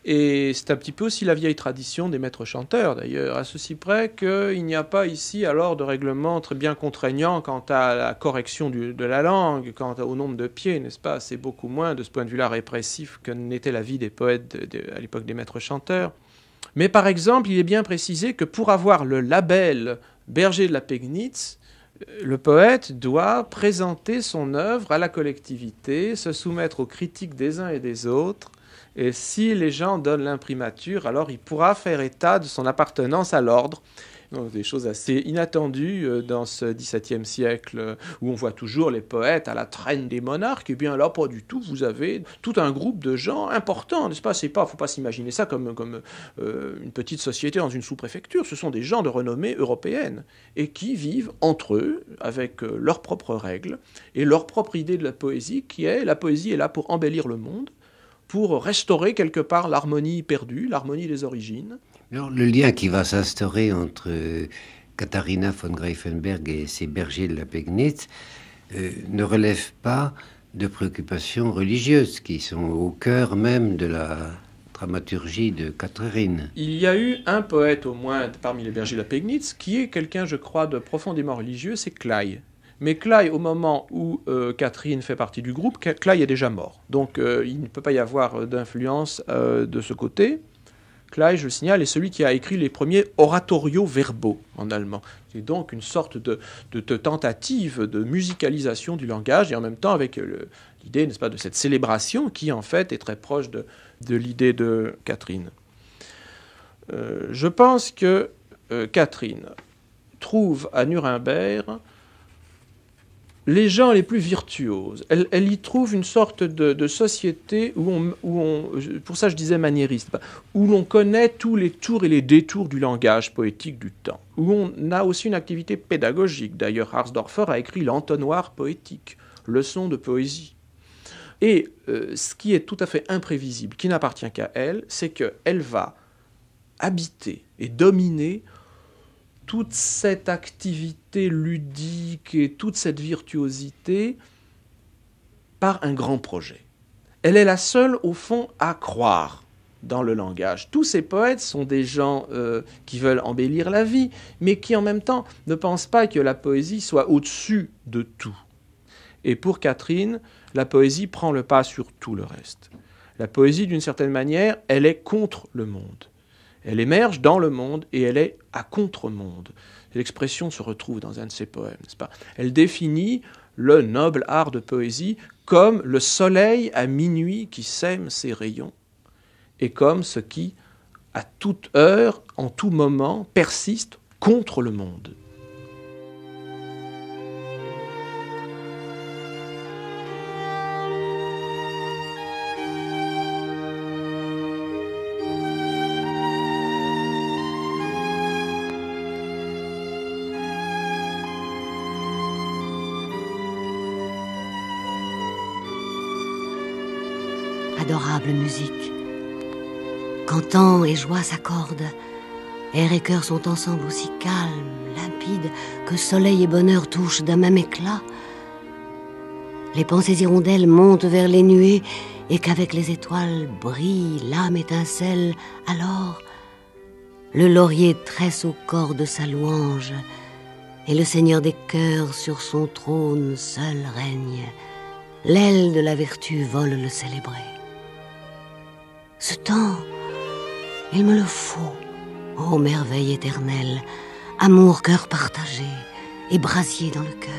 Et c'est un petit peu aussi la vieille tradition des maîtres chanteurs, d'ailleurs, à ceci près qu'il n'y a pas ici alors de règlement très bien contraignant quant à la correction de la langue, quant au nombre de pieds, n'est-ce pas? C'est beaucoup moins, de ce point de vue-là, répressif que n'était la vie des poètes à l'époque des maîtres chanteurs. Mais par exemple, il est bien précisé que pour avoir le label berger de la Pegnitz, le poète doit présenter son œuvre à la collectivité, se soumettre aux critiques des uns et des autres, Et si les gens donnent l'imprimatur, alors il pourra faire état de son appartenance à l'ordre. Donc, des choses assez inattendues dans ce XVIIe siècle où on voit toujours les poètes à la traîne des monarques. Et bien là, pas du tout. Vous avez tout un groupe de gens importants, n'est-ce pas? Faut pas s'imaginer ça comme une petite société dans une sous-préfecture. Ce sont des gens de renommée européenne et qui vivent entre eux avec leurs propres règles et leur propre idée de la poésie qui est la poésie est là pour embellir le monde, pour restaurer quelque part l'harmonie perdue, l'harmonie des origines. Alors, le lien qui va s'instaurer entre Katharina von Greifenberg et ses bergers de la Pegnitz ne relève pas de préoccupations religieuses qui sont au cœur même de la dramaturgie de Catherine. Il y a eu un poète au moins parmi les bergers de la Pegnitz qui est quelqu'un, je crois, de profondément religieux, c'est Clay. Mais Clay, au moment où Catherine fait partie du groupe, Clay est déjà mort. Donc il ne peut pas y avoir d'influence de ce côté. Clay, je le signale, est celui qui a écrit les premiers oratorios verbaux en allemand. C'est donc une sorte de tentative de musicalisation du langage et en même temps avec l'idée, n'est-ce pas, de cette célébration qui en fait est très proche de l'idée de Catherine. Je pense que Catherine trouve à Nuremberg les gens les plus virtuoses. Elle y trouve une sorte de société où on, pour ça je disais maniériste, où l'on connaît tous les tours et les détours du langage poétique du temps, où on a aussi une activité pédagogique. D'ailleurs, Harsdorfer a écrit l'entonnoir poétique, leçon de poésie. Et ce qui est tout à fait imprévisible, qui n'appartient qu'à elle, c'est qu'elle va habiter et dominer toute cette activité ludique et toute cette virtuosité par un grand projet. Elle est la seule, au fond, à croire dans le langage. Tous ces poètes sont des gens qui veulent embellir la vie, mais qui en même temps ne pensent pas que la poésie soit au-dessus de tout. Et pour Catherine, la poésie prend le pas sur tout le reste. La poésie, d'une certaine manière, elle est contre le monde. Elle émerge dans le monde et elle est à contre-monde. L'expression se retrouve dans un de ses poèmes, n'est-ce pas? Elle définit le noble art de poésie comme le soleil à minuit qui sème ses rayons et comme ce qui, à toute heure, en tout moment, persiste contre le monde. Adorable musique. Quand temps et joie s'accordent, air et cœur sont ensemble aussi calmes, limpides, que soleil et bonheur touchent d'un même éclat. Les pensées hirondelles montent vers les nuées et qu'avec les étoiles brille l'âme étincelle. Alors, le laurier tresse au corps de sa louange et le Seigneur des cœurs sur son trône seul règne. L'aile de la vertu vole le célébrer. Ce temps, il me le faut, ô merveille éternelle, amour, cœur partagé et brasier dans le cœur.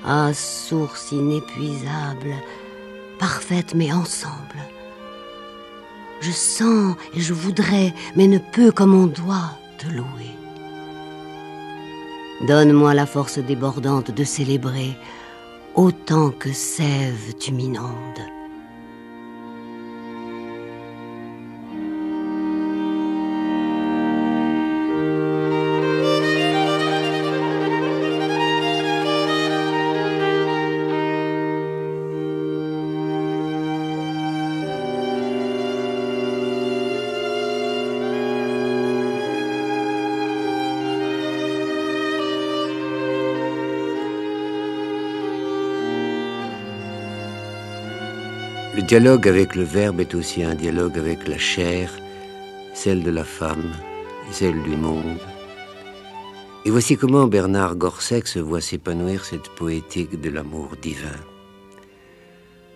Ah, source inépuisable, parfaite mais ensemble. Je sens et je voudrais, mais ne peux comme on doit te louer. Donne-moi la force débordante de célébrer autant que sève tu m'inondes. Le dialogue avec le verbe est aussi un dialogue avec la chair, celle de la femme et celle du monde. Et voici comment Bernard Gorsec voit s'épanouir cette poétique de l'amour divin.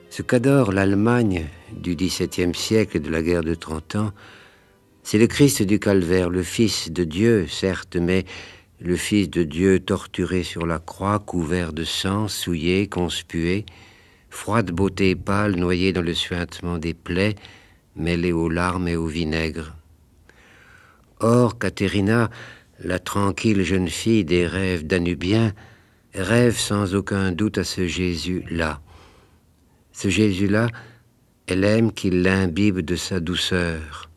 Ce qu'adore l'Allemagne du XVIIe siècle et de la guerre de 30 ans, c'est le Christ du calvaire, le Fils de Dieu, certes, mais le Fils de Dieu torturé sur la croix, couvert de sang, souillé, conspué, froide beauté pâle noyée dans le suintement des plaies, mêlée aux larmes et au vinaigre. Or, Caterina, la tranquille jeune fille des rêves danubiens, rêve sans aucun doute à ce Jésus-là. Ce Jésus-là, elle aime qu'il l'imbibe de sa douceur.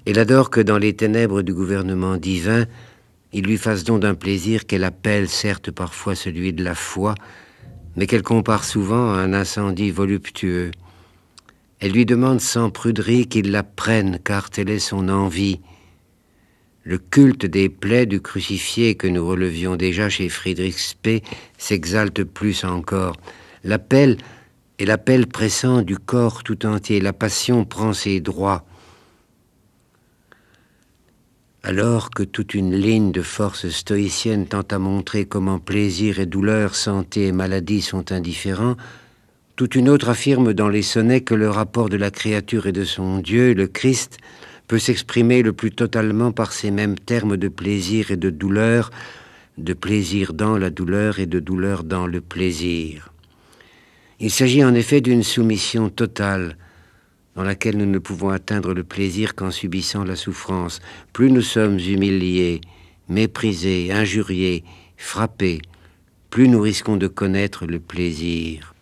Elle adore que dans les ténèbres du gouvernement divin, il lui fasse don d'un plaisir qu'elle appelle certes parfois celui de la foi, mais qu'elle compare souvent à un incendie voluptueux. Elle lui demande sans pruderie qu'il la prenne, car telle est son envie. Le culte des plaies du crucifié que nous relevions déjà chez Friedrich Spee s'exalte plus encore. L'appel est l'appel pressant du corps tout entier. La passion prend ses droits. Alors que toute une ligne de forces stoïciennes tend à montrer comment plaisir et douleur, santé et maladie sont indifférents, toute une autre affirme dans les sonnets que le rapport de la créature et de son Dieu, le Christ, peut s'exprimer le plus totalement par ces mêmes termes de plaisir et de douleur dans la douleur et de douleur dans le plaisir. Il s'agit en effet d'une soumission totale, dans laquelle nous ne pouvons atteindre le plaisir qu'en subissant la souffrance. Plus nous sommes humiliés, méprisés, injuriés, frappés, plus nous risquons de connaître le plaisir.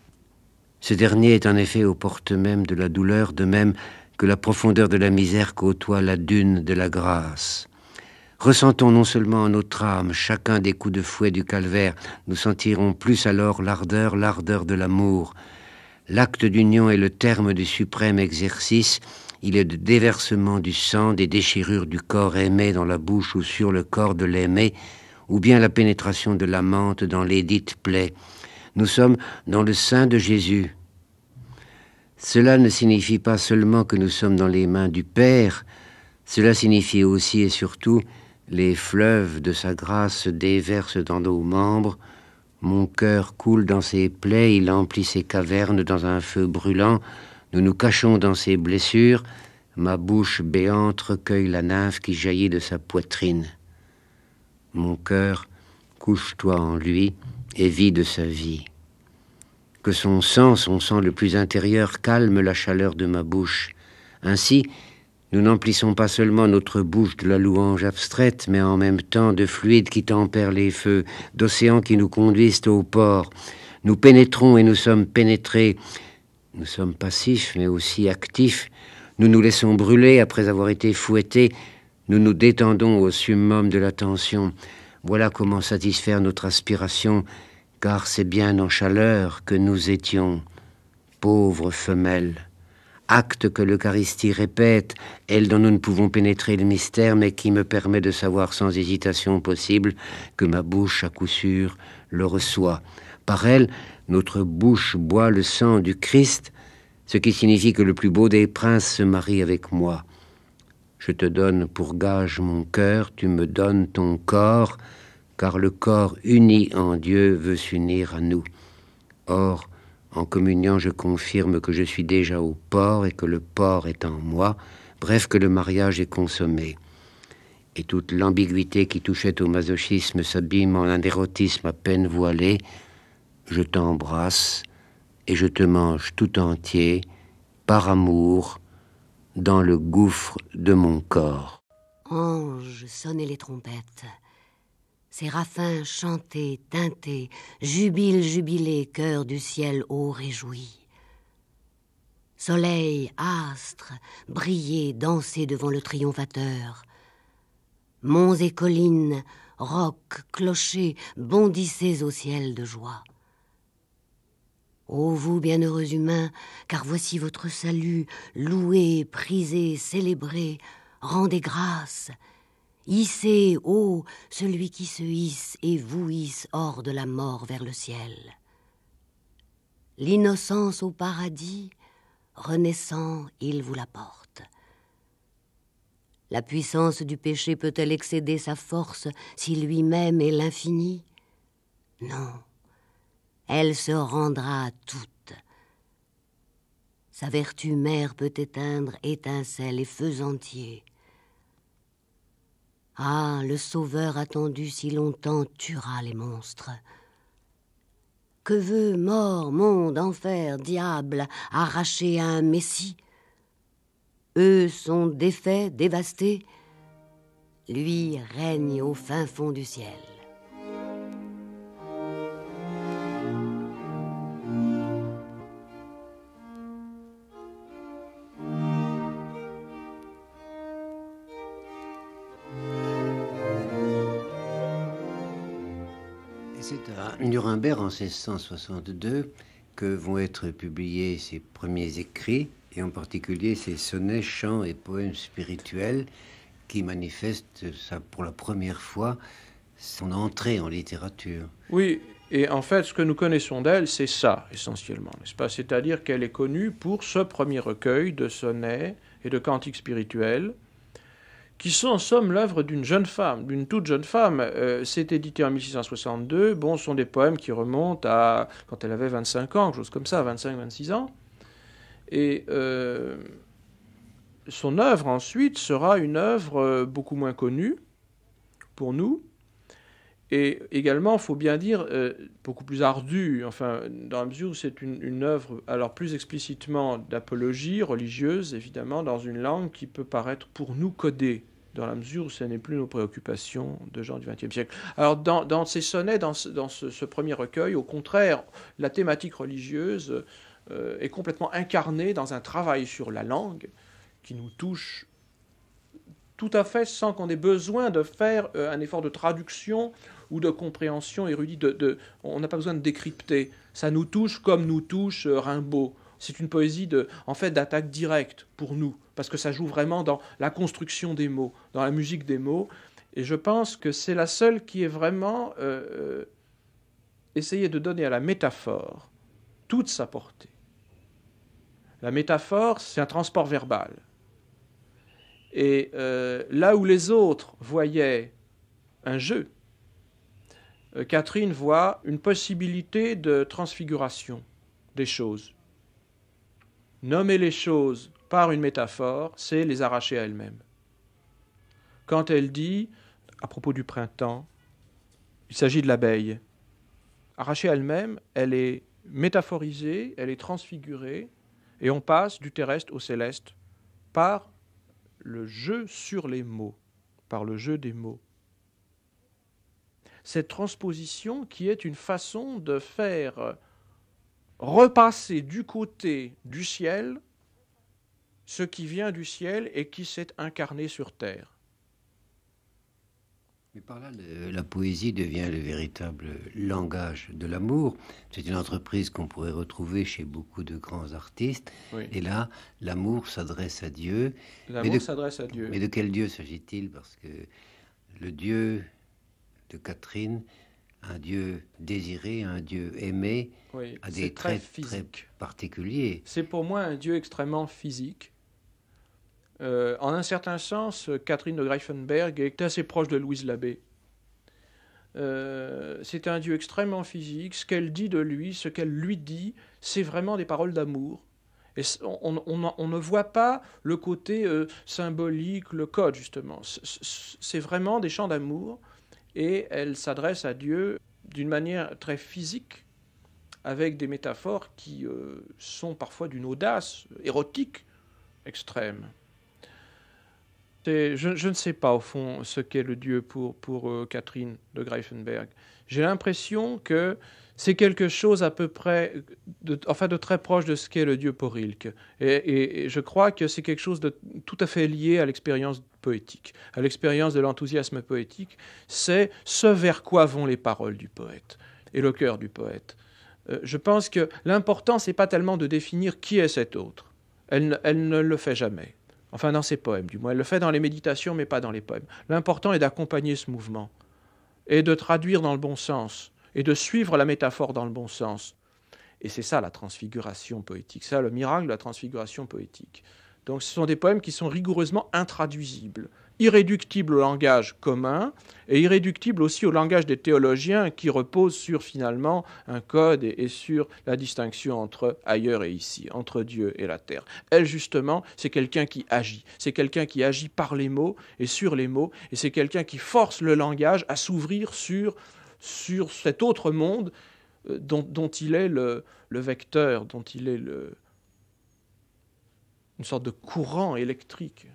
Ce dernier est en effet aux portes mêmes de la douleur, de même que la profondeur de la misère côtoie la dune de la grâce. Ressentons non seulement en notre âme chacun des coups de fouet du calvaire, nous sentirons plus alors l'ardeur de l'amour. L'acte d'union est le terme du suprême exercice, il est le déversement du sang, des déchirures du corps aimé dans la bouche ou sur le corps de l'aimé, ou bien la pénétration de l'amante dans les dites plaies. Nous sommes dans le sein de Jésus. Cela ne signifie pas seulement que nous sommes dans les mains du Père, cela signifie aussi et surtout les fleuves de sa grâce se déversent dans nos membres, mon cœur coule dans ses plaies, il emplit ses cavernes dans un feu brûlant, nous nous cachons dans ses blessures, ma bouche béante recueille la nymphe qui jaillit de sa poitrine. Mon cœur, couche-toi en lui et vis de sa vie. Que son sang le plus intérieur, calme la chaleur de ma bouche. Ainsi, nous n'emplissons pas seulement notre bouche de la louange abstraite, mais en même temps de fluides qui tempèrent les feux, d'océans qui nous conduisent au port. Nous pénétrons et nous sommes pénétrés. Nous sommes passifs, mais aussi actifs. Nous nous laissons brûler après avoir été fouettés. Nous nous détendons au summum de la tension. Voilà comment satisfaire notre aspiration, car c'est bien en chaleur que nous étions, pauvres femelles. Acte que l'Eucharistie répète, elle dont nous ne pouvons pénétrer le mystère, mais qui me permet de savoir sans hésitation possible que ma bouche, à coup sûr, le reçoit. Par elle, notre bouche boit le sang du Christ, ce qui signifie que le plus beau des princes se marie avec moi. Je te donne pour gage mon cœur, tu me donnes ton corps, car le corps uni en Dieu veut s'unir à nous. Or, en communiant, je confirme que je suis déjà au port et que le port est en moi, bref que le mariage est consommé. Et toute l'ambiguïté qui touchait au masochisme s'abîme en un érotisme à peine voilé. Je t'embrasse et je te mange tout entier, par amour, dans le gouffre de mon corps. Anges, sonnez les trompettes. Séraphins, chantez, tintez, jubilez, cœur du ciel haut réjoui. Soleil, astres, brillez, dansez devant le triomphateur. Monts et collines, rocs, clochers, bondissez au ciel de joie. Ô vous, bienheureux humains, car voici votre salut, louez, prisez, célébrez, rendez grâce. Hissez, ô celui qui se hisse et vous hisse hors de la mort vers le ciel. L'innocence au paradis, renaissant, il vous l'apporte. La puissance du péché peut-elle excéder sa force si lui-même est l'infini? Non, elle se rendra à toute. Sa vertu mère peut éteindre étincelles et feux entiers. Ah, le Sauveur attendu si longtemps tuera les monstres. Que veut mort, monde, enfer, diable arracher à un messie? Eux sont défaits, dévastés. Lui règne au fin fond du ciel. C'est à Nuremberg en 1662 que vont être publiés ses premiers écrits, et en particulier ses sonnets, chants et poèmes spirituels qui manifestent ça, pour la première fois, son entrée en littérature. Oui, et en fait, ce que nous connaissons d'elle, c'est ça, essentiellement, n'est-ce pas? C'est-à-dire qu'elle est connue pour ce premier recueil de sonnets et de cantiques spirituels, qui sont en somme l'œuvre d'une jeune femme, d'une toute jeune femme. C'est édité en 1662. Bon, ce sont des poèmes qui remontent à quand elle avait 25 ans, quelque chose comme ça, 25-26 ans. Et son œuvre, ensuite, sera une œuvre beaucoup moins connue pour nous. Et également, il faut bien dire, beaucoup plus ardue, enfin, dans la mesure où c'est une œuvre, alors plus explicitement d'apologie religieuse, évidemment, dans une langue qui peut paraître pour nous codée, dans la mesure où ce n'est plus nos préoccupations de gens du XXe siècle. Alors, dans ces sonnets, dans ce premier recueil, au contraire, la thématique religieuse est complètement incarnée dans un travail sur la langue qui nous touche tout à fait sans qu'on ait besoin de faire un effort de traduction ou de compréhension érudite. On n'a pas besoin de décrypter. Ça nous touche comme nous touche Rimbaud. C'est une poésie d'attaque directe pour nous, parce que ça joue vraiment dans la construction des mots, dans la musique des mots. Et je pense que c'est la seule qui est vraiment essayé de donner à la métaphore toute sa portée. La métaphore, c'est un transport verbal. Et là où les autres voyaient un jeu, Catherine voit une possibilité de transfiguration des choses. Nommer les choses par une métaphore, c'est les arracher à elles-mêmes. Quand elle dit, à propos du printemps, il s'agit de l'abeille. Arrachée à elle-même, elle est métaphorisée, elle est transfigurée, et on passe du terrestre au céleste par le jeu sur les mots, par le jeu des mots. Cette transposition qui est une façon de faire repasser du côté du ciel ce qui vient du ciel et qui s'est incarné sur terre. Mais par là, la poésie devient le véritable langage de l'amour. C'est une entreprise qu'on pourrait retrouver chez beaucoup de grands artistes. Oui. Et là, l'amour s'adresse à Dieu. L'amour s'adresse à Dieu. Mais de quel Dieu s'agit-il? Parce que le Dieu de Catherine, un Dieu désiré, un Dieu aimé, oui, a des traits très particuliers. C'est pour moi un Dieu extrêmement physique. En un certain sens, Catherine de Greifenberg est assez proche de Louise Labbé. C'est un Dieu extrêmement physique. Ce qu'elle dit de lui, ce qu'elle lui dit, c'est vraiment des paroles d'amour. Et on ne voit pas le côté symbolique, le code, justement. C'est vraiment des chants d'amour. Et elle s'adresse à Dieu d'une manière très physique, avec des métaphores qui sont parfois d'une audace érotique extrême. Je ne sais pas, au fond, ce qu'est le Dieu pour Catherine de Greifenberg. J'ai l'impression que c'est quelque chose à peu près, de très proche de ce qu'est le Dieu pour Rilke. Et je crois que c'est quelque chose de tout à fait lié à l'expérience poétique, à l'expérience de l'enthousiasme poétique. C'est ce vers quoi vont les paroles du poète et le cœur du poète. Je pense que l'important, c'est pas tellement de définir qui est cet autre. Elle ne le fait jamais. Enfin, dans ses poèmes, du moins. Elle le fait dans les méditations, mais pas dans les poèmes. L'important est d'accompagner ce mouvement et de traduire dans le bon sens et de suivre la métaphore dans le bon sens. Et c'est ça la transfiguration poétique, ça le miracle de la transfiguration poétique. Donc ce sont des poèmes qui sont rigoureusement intraduisibles, irréductibles au langage commun et irréductibles aussi au langage des théologiens qui reposent sur finalement un code et sur la distinction entre ailleurs et ici, entre Dieu et la terre. Elle justement, c'est quelqu'un qui agit, c'est quelqu'un qui agit par les mots et sur les mots, et c'est quelqu'un qui force le langage à s'ouvrir sur cet autre monde dont il est le vecteur, dont il est une sorte de courant électrique.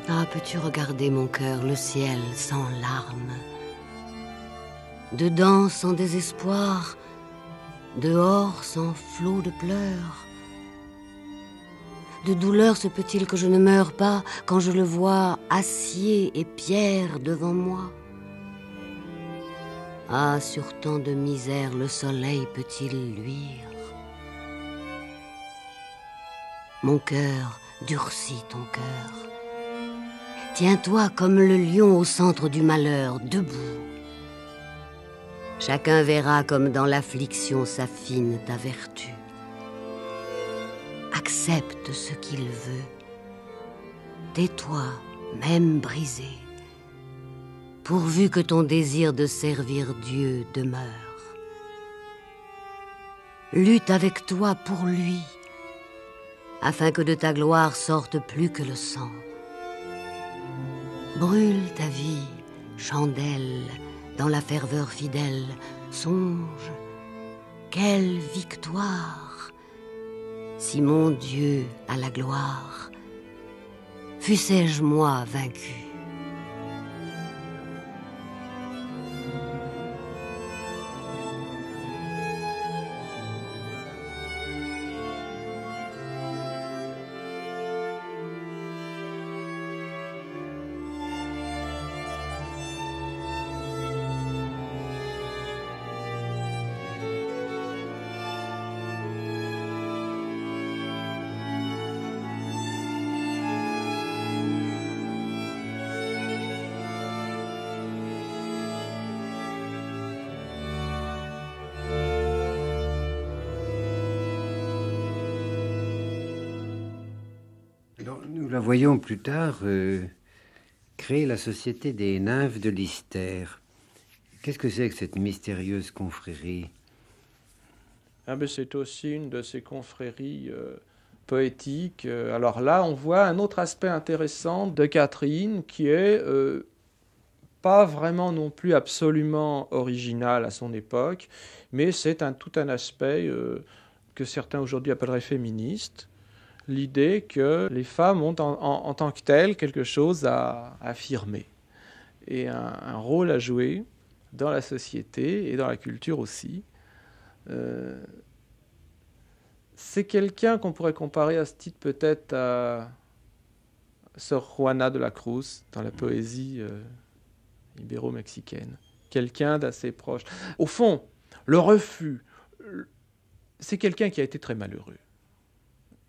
Ah, peux-tu regarder mon cœur, le ciel sans larmes? Dedans sans désespoir, dehors sans flot de pleurs. De douleur se peut-il que je ne meure pas quand je le vois acier et pierre devant moi? Ah, sur tant de misère le soleil peut-il luire? Mon cœur durcit ton cœur. Tiens-toi comme le lion au centre du malheur, debout. Chacun verra comme dans l'affliction s'affine ta vertu. Accepte ce qu'il veut. Tais-toi, même brisé, pourvu que ton désir de servir Dieu demeure. Lutte avec toi pour lui, afin que de ta gloire sorte plus que le sang. Brûle ta vie, chandelle, dans la ferveur fidèle. Songe, quelle victoire, si mon Dieu a la gloire, fussé-je moi vaincu. Nous la voyons plus tard créer la société des nymphes de l'Hystère. Qu'est-ce que c'est que cette mystérieuse confrérie? C'est aussi une de ces confréries poétiques. Alors là, on voit un autre aspect intéressant de Catherine qui est pas vraiment non plus absolument original à son époque, mais c'est tout un aspect que certains aujourd'hui appelleraient féministe. L'idée que les femmes ont en tant que telles quelque chose à affirmer et un rôle à jouer dans la société et dans la culture aussi. C'est quelqu'un qu'on pourrait comparer à ce titre peut-être à Sor Juana de la Cruz dans la poésie ibéro-mexicaine. Quelqu'un d'assez proche. Au fond, le refus, c'est quelqu'un qui a été très malheureux.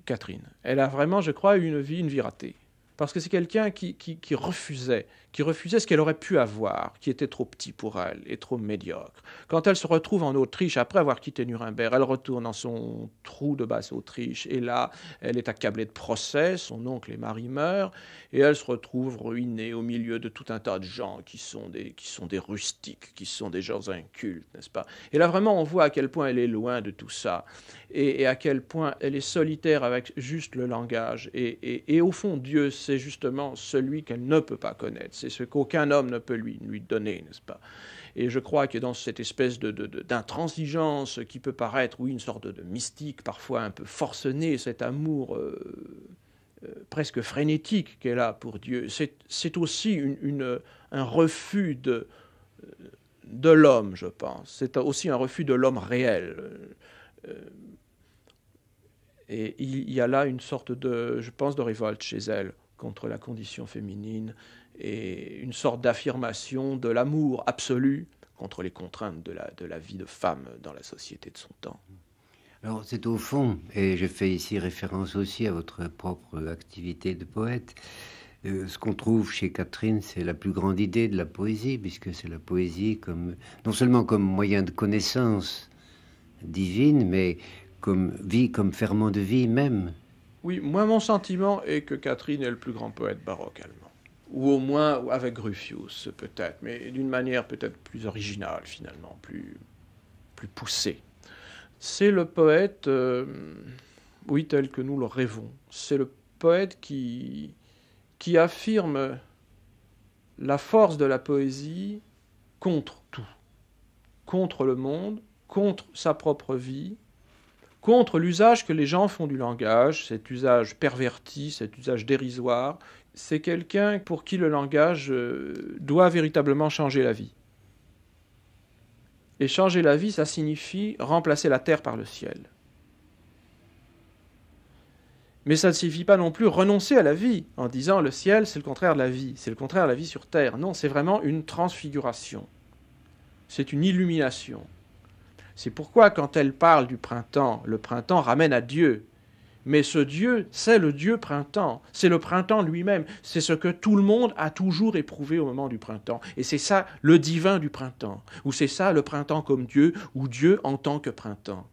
Catherine. Elle a vraiment, je crois, une vie ratée. Parce que c'est quelqu'un qui refusait ce qu'elle aurait pu avoir, qui était trop petit pour elle et trop médiocre. Quand elle se retrouve en Autriche, après avoir quitté Nuremberg, elle retourne dans son trou de Basse-Autriche, et là, elle est accablée de procès, son oncle et mari meurt, et elle se retrouve ruinée au milieu de tout un tas de gens qui sont des rustiques, qui sont des gens incultes, n'est-ce pas? Et là, vraiment, on voit à quel point elle est loin de tout ça, et à quel point elle est solitaire avec juste le langage, et au fond, Dieu, c'est justement celui qu'elle ne peut pas connaître. C'est ce qu'aucun homme ne peut lui donner, n'est-ce pas? Et je crois que dans cette espèce d'intransigeance qui peut paraître, oui, une sorte de mystique, parfois un peu forcené, cet amour presque frénétique qu'elle a pour Dieu, c'est aussi un refus de l'homme, je pense. C'est aussi un refus de l'homme réel. Et il y a là une sorte je pense, de révolte chez elle contre la condition féminine et une sorte d'affirmation de l'amour absolu contre les contraintes de la vie de femme dans la société de son temps. Alors c'est au fond, et je fais ici référence aussi à votre propre activité de poète, ce qu'on trouve chez Catherine, c'est la plus grande idée de la poésie, puisque c'est la poésie non seulement comme moyen de connaissance divine, mais comme ferment de vie même. Oui, moi mon sentiment est que Catherine est le plus grand poète baroque allemand. ou au moins avec Ruffius peut-être, mais d'une manière peut-être plus originale finalement, plus poussée. C'est le poète, oui, tel que nous le rêvons. C'est le poète qui affirme la force de la poésie contre tout, contre le monde, contre sa propre vie, contre l'usage que les gens font du langage, cet usage perverti, cet usage dérisoire. C'est quelqu'un pour qui le langage doit véritablement changer la vie. Et changer la vie, ça signifie remplacer la terre par le ciel. Mais ça ne signifie pas non plus renoncer à la vie, en disant le ciel, c'est le contraire de la vie, c'est le contraire de la vie sur terre. Non, c'est vraiment une transfiguration. C'est une illumination. C'est pourquoi, quand elle parle du printemps, le printemps ramène à Dieu. Mais ce Dieu, c'est le Dieu printemps. C'est le printemps lui-même. C'est ce que tout le monde a toujours éprouvé au moment du printemps. Et c'est ça le divin du printemps. Ou c'est ça le printemps comme Dieu, ou Dieu en tant que printemps.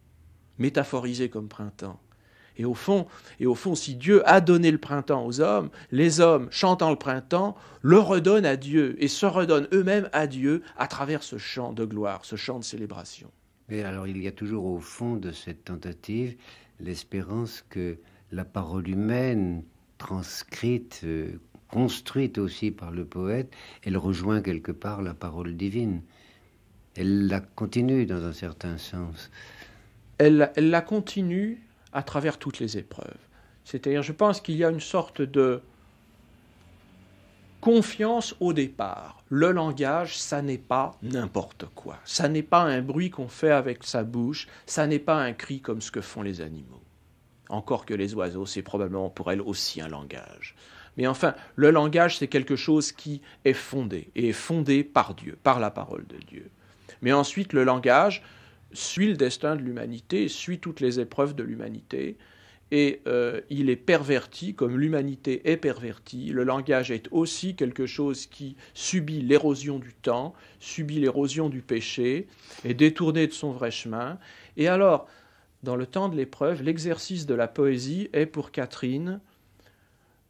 Métaphorisé comme printemps. Et au fond, si Dieu a donné le printemps aux hommes, les hommes, chantant le printemps, le redonnent à Dieu et se redonnent eux-mêmes à Dieu à travers ce chant de gloire, ce chant de célébration. Et alors il y a toujours au fond de cette tentative l'espérance que la parole humaine, transcrite, construite aussi par le poète, elle rejoint quelque part la parole divine. Elle la continue dans un certain sens. Elle la continue à travers toutes les épreuves. C'est-à-dire, je pense qu'il y a une sorte de confiance au départ. Le langage, ça n'est pas n'importe quoi. Ça n'est pas un bruit qu'on fait avec sa bouche. Ça n'est pas un cri comme ce que font les animaux. Encore que les oiseaux, c'est probablement pour elles aussi un langage. Mais enfin, le langage, c'est quelque chose qui est fondé, et est fondé par Dieu, par la parole de Dieu. Mais ensuite, le langage suit le destin de l'humanité, suit toutes les épreuves de l'humanité, et il est perverti comme l'humanité est pervertie. Le langage est aussi quelque chose qui subit l'érosion du temps, subit l'érosion du péché, est détourné de son vrai chemin. Et alors, dans le temps de l'épreuve, l'exercice de la poésie est pour Catherine,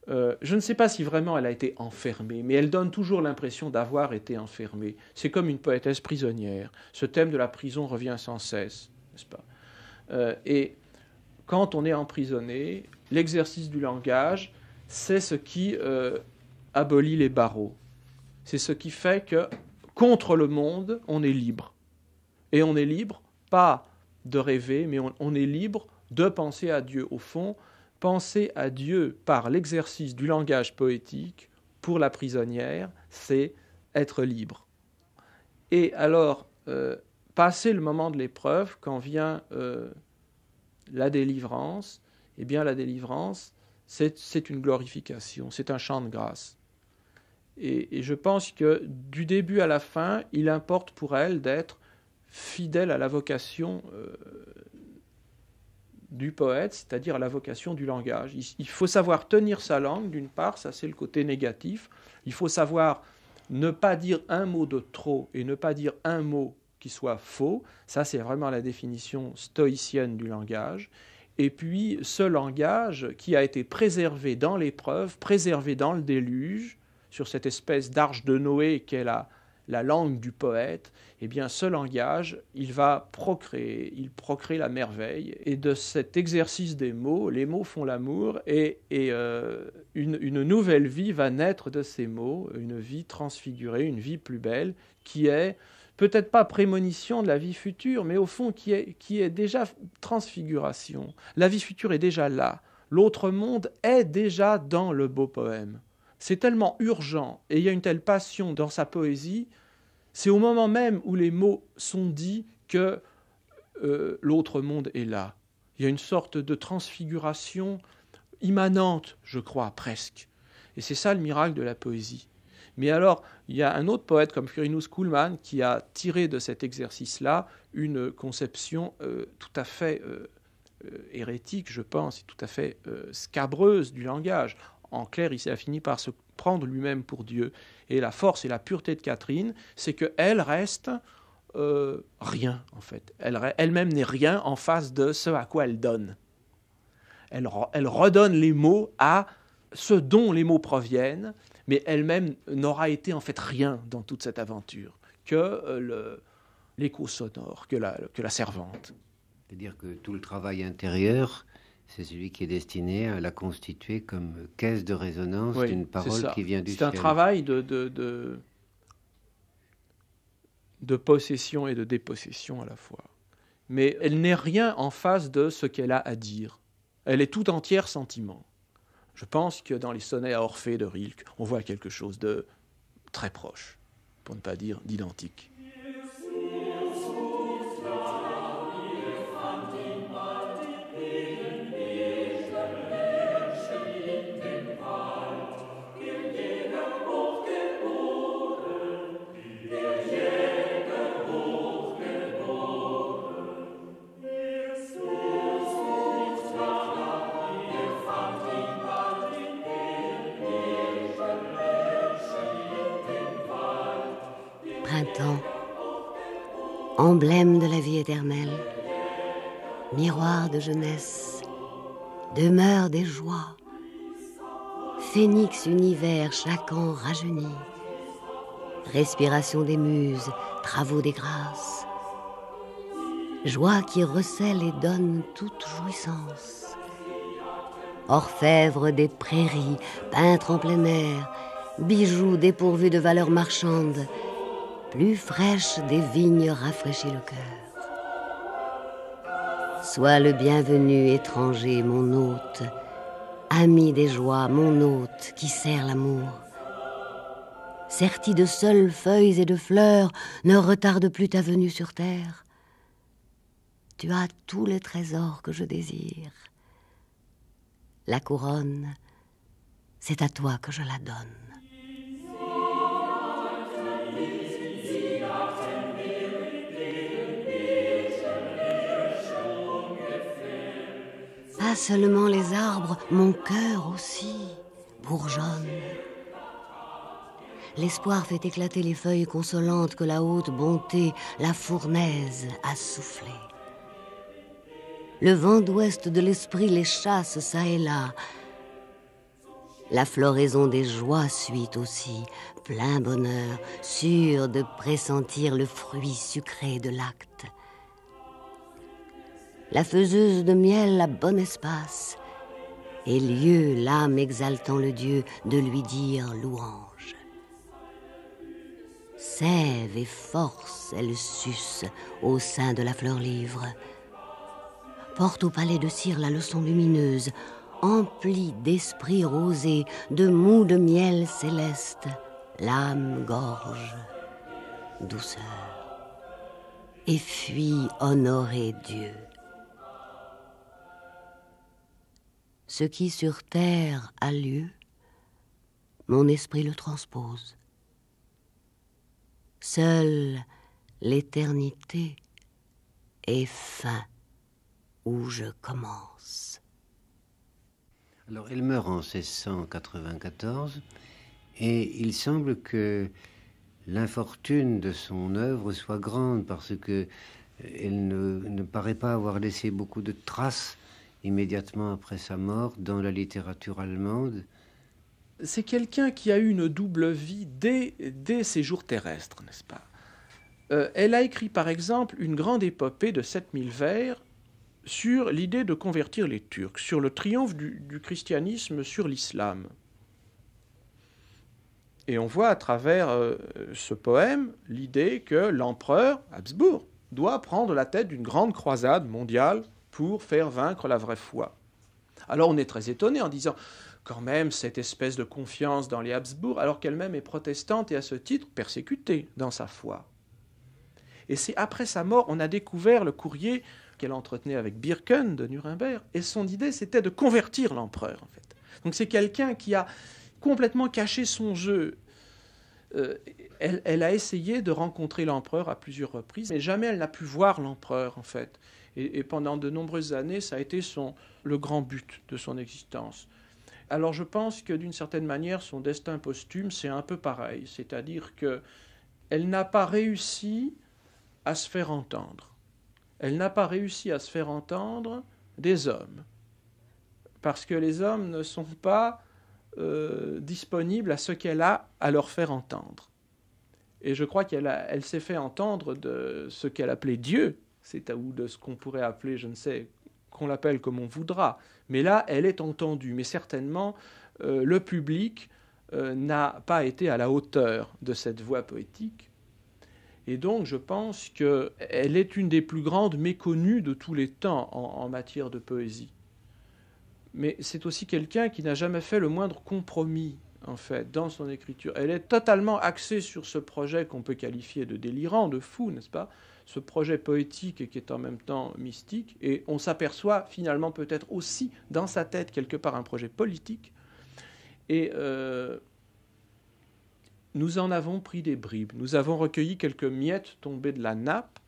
je ne sais pas si vraiment elle a été enfermée, mais elle donne toujours l'impression d'avoir été enfermée. C'est comme une poétesse prisonnière. Ce thème de la prison revient sans cesse, n'est-ce pas ? Et quand on est emprisonné, l'exercice du langage, c'est ce qui abolit les barreaux. C'est ce qui fait que, contre le monde, on est libre. Et on est libre, pas de rêver, mais on est libre de penser à Dieu. Au fond, penser à Dieu par l'exercice du langage poétique, pour la prisonnière, c'est être libre. Et alors, passer le moment de l'épreuve, quand vient la délivrance, eh bien la délivrance, c'est une glorification, c'est un chant de grâce. Et je pense que du début à la fin, il importe pour elle d'être fidèle à la vocation du poète, c'est-à-dire à la vocation du langage. Il faut savoir tenir sa langue, d'une part, ça c'est le côté négatif. Il faut savoir ne pas dire un mot de trop et ne pas dire un mot qui soit faux. Ça c'est vraiment la définition stoïcienne du langage. Et puis ce langage qui a été préservé dans l'épreuve, préservé dans le déluge, sur cette espèce d'arche de Noé qu'est la langue du poète, eh bien ce langage, il va procréer, il procrée la merveille. Et de cet exercice des mots, les mots font l'amour, et une nouvelle vie va naître de ces mots, une vie transfigurée, une vie plus belle, qui est peut-être pas prémonition de la vie future, mais au fond qui est déjà transfiguration. La vie future est déjà là. L'autre monde est déjà dans le beau poème. C'est tellement urgent, et il y a une telle passion dans sa poésie, c'est au moment même où les mots sont dits que l'autre monde est là. Il y a une sorte de transfiguration immanente, je crois, presque. Et c'est ça le miracle de la poésie. Mais alors, il y a un autre poète comme Quirinus Kuhlmann qui a tiré de cet exercice-là une conception tout à fait hérétique, je pense, et tout à fait scabreuse du langage. En clair, il a fini par se prendre lui-même pour Dieu. Et la force et la pureté de Catherine, c'est qu'elle reste rien, en fait. Elle-même n'est rien en face de ce à quoi elle donne. Elle redonne les mots à ce dont les mots proviennent, mais elle-même n'aura été en fait rien dans toute cette aventure que l'écho sonore, que la servante. C'est-à-dire que tout le travail intérieur, c'est celui qui est destiné à la constituer comme caisse de résonance d'une parole qui vient du ciel. C'est un travail de possession et de dépossession à la fois. Mais elle n'est rien en face de ce qu'elle a à dire. Elle est tout entière sentiment. Je pense que dans les sonnets à Orphée de Rilke, on voit quelque chose de très proche, pour ne pas dire d'identique. Printemps, emblème de la vie éternelle, miroir de jeunesse, demeure des joies, phénix univers chaque an rajeuni, respiration des muses, travaux des grâces, joie qui recèle et donne toute jouissance, orfèvre des prairies, peintre en plein air, bijoux dépourvus de valeur marchande, plus fraîche des vignes rafraîchit le cœur. Sois le bienvenu étranger, mon hôte, ami des joies, mon hôte qui sert l'amour. Serti de seules feuilles et de fleurs, ne retarde plus ta venue sur terre. Tu as tous les trésors que je désire. La couronne, c'est à toi que je la donne. Pas seulement les arbres, mon cœur aussi bourgeonne. L'espoir fait éclater les feuilles consolantes que la haute bonté, la fournaise, a soufflées. Le vent d'ouest de l'esprit les chasse çà et là. La floraison des joies suit aussi, plein bonheur, sûr de pressentir le fruit sucré de l'acte. La faiseuse de miel a bon espace, et lieu l'âme exaltant le Dieu de lui dire louange. Sève et force elle suce au sein de la fleur livre, porte au palais de cire la leçon lumineuse, emplie d'esprit rosé, de mou de miel céleste, l'âme gorge, douceur, et fuit honorer Dieu. Ce qui sur terre a lieu, mon esprit le transpose. Seule l'éternité est fin où je commence. Alors, elle meurt en 1694 et il semble que l'infortune de son œuvre soit grande parce que elle ne paraît pas avoir laissé beaucoup de traces immédiatement après sa mort dans la littérature allemande. C'est quelqu'un qui a eu une double vie dès ses jours terrestres, n'est-ce pas ? Elle a écrit par exemple une grande épopée de 7000 vers sur l'idée de convertir les Turcs, sur le triomphe du christianisme sur l'islam. Et on voit à travers ce poème l'idée que l'empereur, Habsbourg, doit prendre la tête d'une grande croisade mondiale pour faire vaincre la vraie foi. Alors on est très étonné en disant, quand même, cette espèce de confiance dans les Habsbourg, alors qu'elle-même est protestante et à ce titre persécutée dans sa foi. Et c'est après sa mort, on a découvert le courrier qu'elle entretenait avec Birken de Nuremberg, et son idée, c'était de convertir l'empereur, en fait. Donc c'est quelqu'un qui a complètement caché son jeu. Elle a essayé de rencontrer l'empereur à plusieurs reprises, mais jamais elle n'a pu voir l'empereur, en fait. Et pendant de nombreuses années, ça a été le grand but de son existence. Alors je pense que d'une certaine manière, son destin posthume, c'est un peu pareil. C'est-à-dire qu'elle n'a pas réussi à se faire entendre. Elle n'a pas réussi à se faire entendre des hommes. Parce que les hommes ne sont pas disponible à ce qu'elle a à leur faire entendre. Et je crois qu'elle s'est fait entendre de ce qu'elle appelait Dieu, ou de ce qu'on pourrait appeler, je ne sais, qu'on l'appelle comme on voudra. Mais là, elle est entendue. Mais certainement, le public n'a pas été à la hauteur de cette voix poétique. Et donc, je pense qu'elle est une des plus grandes méconnues de tous les temps en matière de poésie. Mais c'est aussi quelqu'un qui n'a jamais fait le moindre compromis, en fait, dans son écriture. Elle est totalement axée sur ce projet qu'on peut qualifier de délirant, de fou, n'est-ce pas ? Ce projet poétique qui est en même temps mystique. Et on s'aperçoit finalement peut-être aussi dans sa tête quelque part un projet politique. Et nous en avons pris des bribes. Nous avons recueilli quelques miettes tombées de la nappe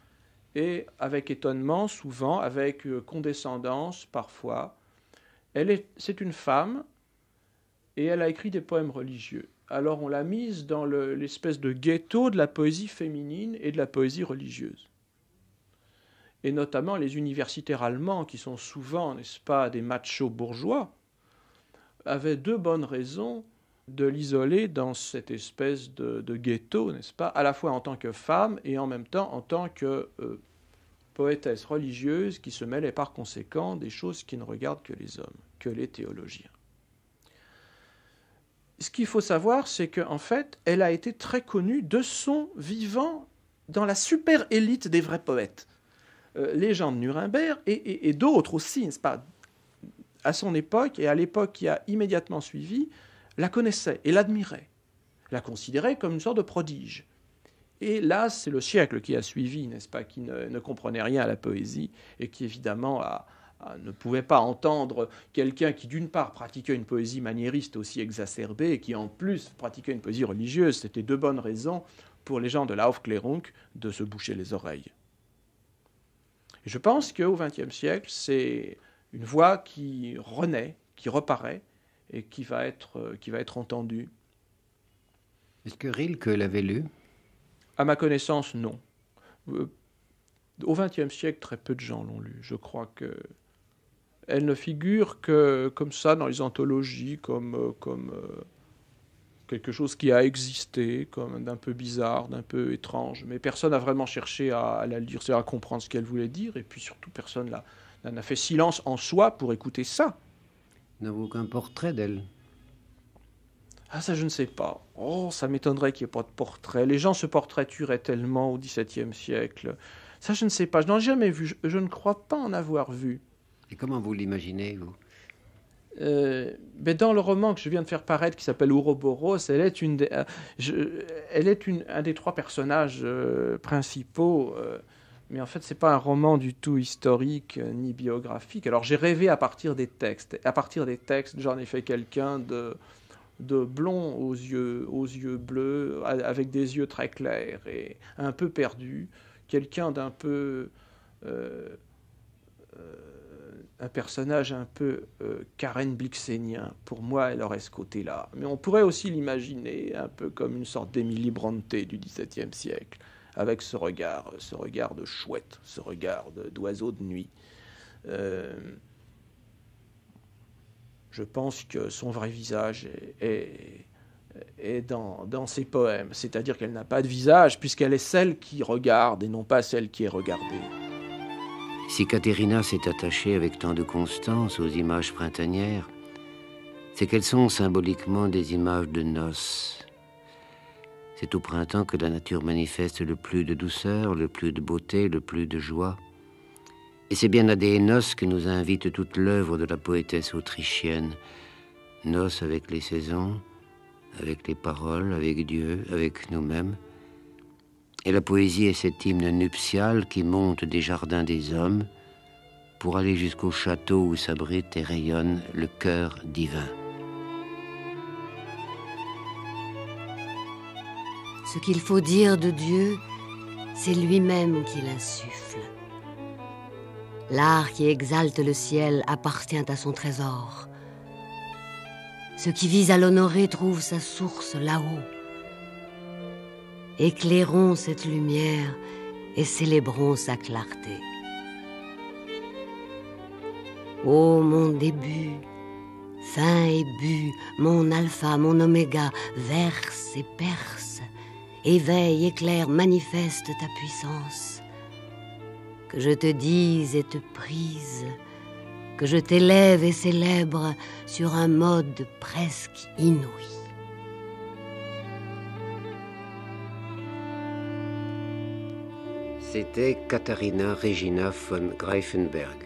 et avec étonnement, souvent, avec condescendance parfois. C'est une femme et elle a écrit des poèmes religieux. Alors on l'a mise dans l'espèce de ghetto de la poésie féminine et de la poésie religieuse. Et notamment les universitaires allemands, qui sont souvent, n'est-ce pas, des machos bourgeois, avaient 2 bonnes raisons de l'isoler dans cette espèce de ghetto, n'est-ce pas, à la fois en tant que femme et en même temps en tant que poétesse religieuse qui se mêlait par conséquent des choses qui ne regardent que les hommes, que les théologiens. Ce qu'il faut savoir, c'est qu'en fait, elle a été très connue de son vivant dans la super élite des vrais poètes. Les gens de Nuremberg et d'autres aussi, n'est-ce pas, à son époque et à l'époque qui a immédiatement suivi, la connaissaient et l'admiraient, la considéraient comme une sorte de prodige. Et là, c'est le siècle qui a suivi, n'est-ce pas, qui ne comprenait rien à la poésie et qui évidemment ne pouvait pas entendre quelqu'un qui d'une part pratiquait une poésie maniériste aussi exacerbée et qui en plus pratiquait une poésie religieuse. C'était 2 bonnes raisons pour les gens de la Aufklärung de se boucher les oreilles. Et je pense qu'au XXe siècle, c'est une voix qui renaît, qui reparaît et qui va être entendue. Est-ce que Rilke l'avait lu ? À ma connaissance, non. Au XXe siècle, très peu de gens l'ont lu. Je crois qu'elle ne figure que comme ça dans les anthologies, comme quelque chose qui a existé, comme d'un peu bizarre, d'un peu étrange. Mais personne n'a vraiment cherché à la lire, c'est-à-dire à comprendre ce qu'elle voulait dire. Et puis surtout, personne n'a fait silence en soi pour écouter ça. Vous n'avez aucun portrait d'elle ? Ah, ça, je ne sais pas. Oh, ça m'étonnerait qu'il n'y ait pas de portrait. Les gens se portraituraient tellement au XVIIe siècle. Ça, je ne sais pas. Je n'en ai jamais vu. Je ne crois pas en avoir vu. Et comment vous l'imaginez, vous ? Dans le roman que je viens de faire paraître, qui s'appelle Ouroboros, elle est un des 3 personnages principaux. Mais en fait, ce n'est pas un roman du tout historique ni biographique. Alors, j'ai rêvé à partir des textes. À partir des textes, j'en ai fait quelqu'un de blond aux yeux bleus, avec des yeux très clairs et un peu perdu, quelqu'un d'un peu un personnage un peu Karen Blixénien. Pour moi, elle aurait ce côté-là. Mais on pourrait aussi l'imaginer un peu comme une sorte d'Émilie Brontë du XVIIe siècle, avec ce regard de chouette, ce regard d'oiseau de nuit. Je pense que son vrai visage est dans ses poèmes. C'est-à-dire qu'elle n'a pas de visage, puisqu'elle est celle qui regarde et non pas celle qui est regardée. Si Caterina s'est attachée avec tant de constance aux images printanières, c'est qu'elles sont symboliquement des images de noces. C'est au printemps que la nature manifeste le plus de douceur, le plus de beauté, le plus de joie. Et c'est bien à des noces que nous invite toute l'œuvre de la poétesse autrichienne. Noces avec les saisons, avec les paroles, avec Dieu, avec nous-mêmes. Et la poésie est cet hymne nuptial qui monte des jardins des hommes pour aller jusqu'au château où s'abrite et rayonne le cœur divin. Ce qu'il faut dire de Dieu, c'est lui-même qui l'insuffle. L'art qui exalte le ciel appartient à son trésor. Ce qui vise à l'honorer trouve sa source là-haut. Éclairons cette lumière et célébrons sa clarté. Ô mon début, Fin et bu, mon alpha, mon oméga, verse et perce, éveille, éclaire, manifeste ta puissance. Que je te dise et te prise, que je t'élève et célèbre sur un mode presque inouï. C'était Katharina Regina von Greifenberg,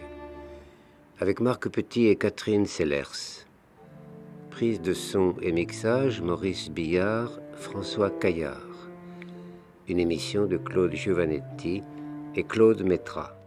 avec Marc Petit et Catherine Sellers. Prise de son et mixage, Maurice Billard, François Caillard. Une émission de Claude Giovannetti et Claude Métra.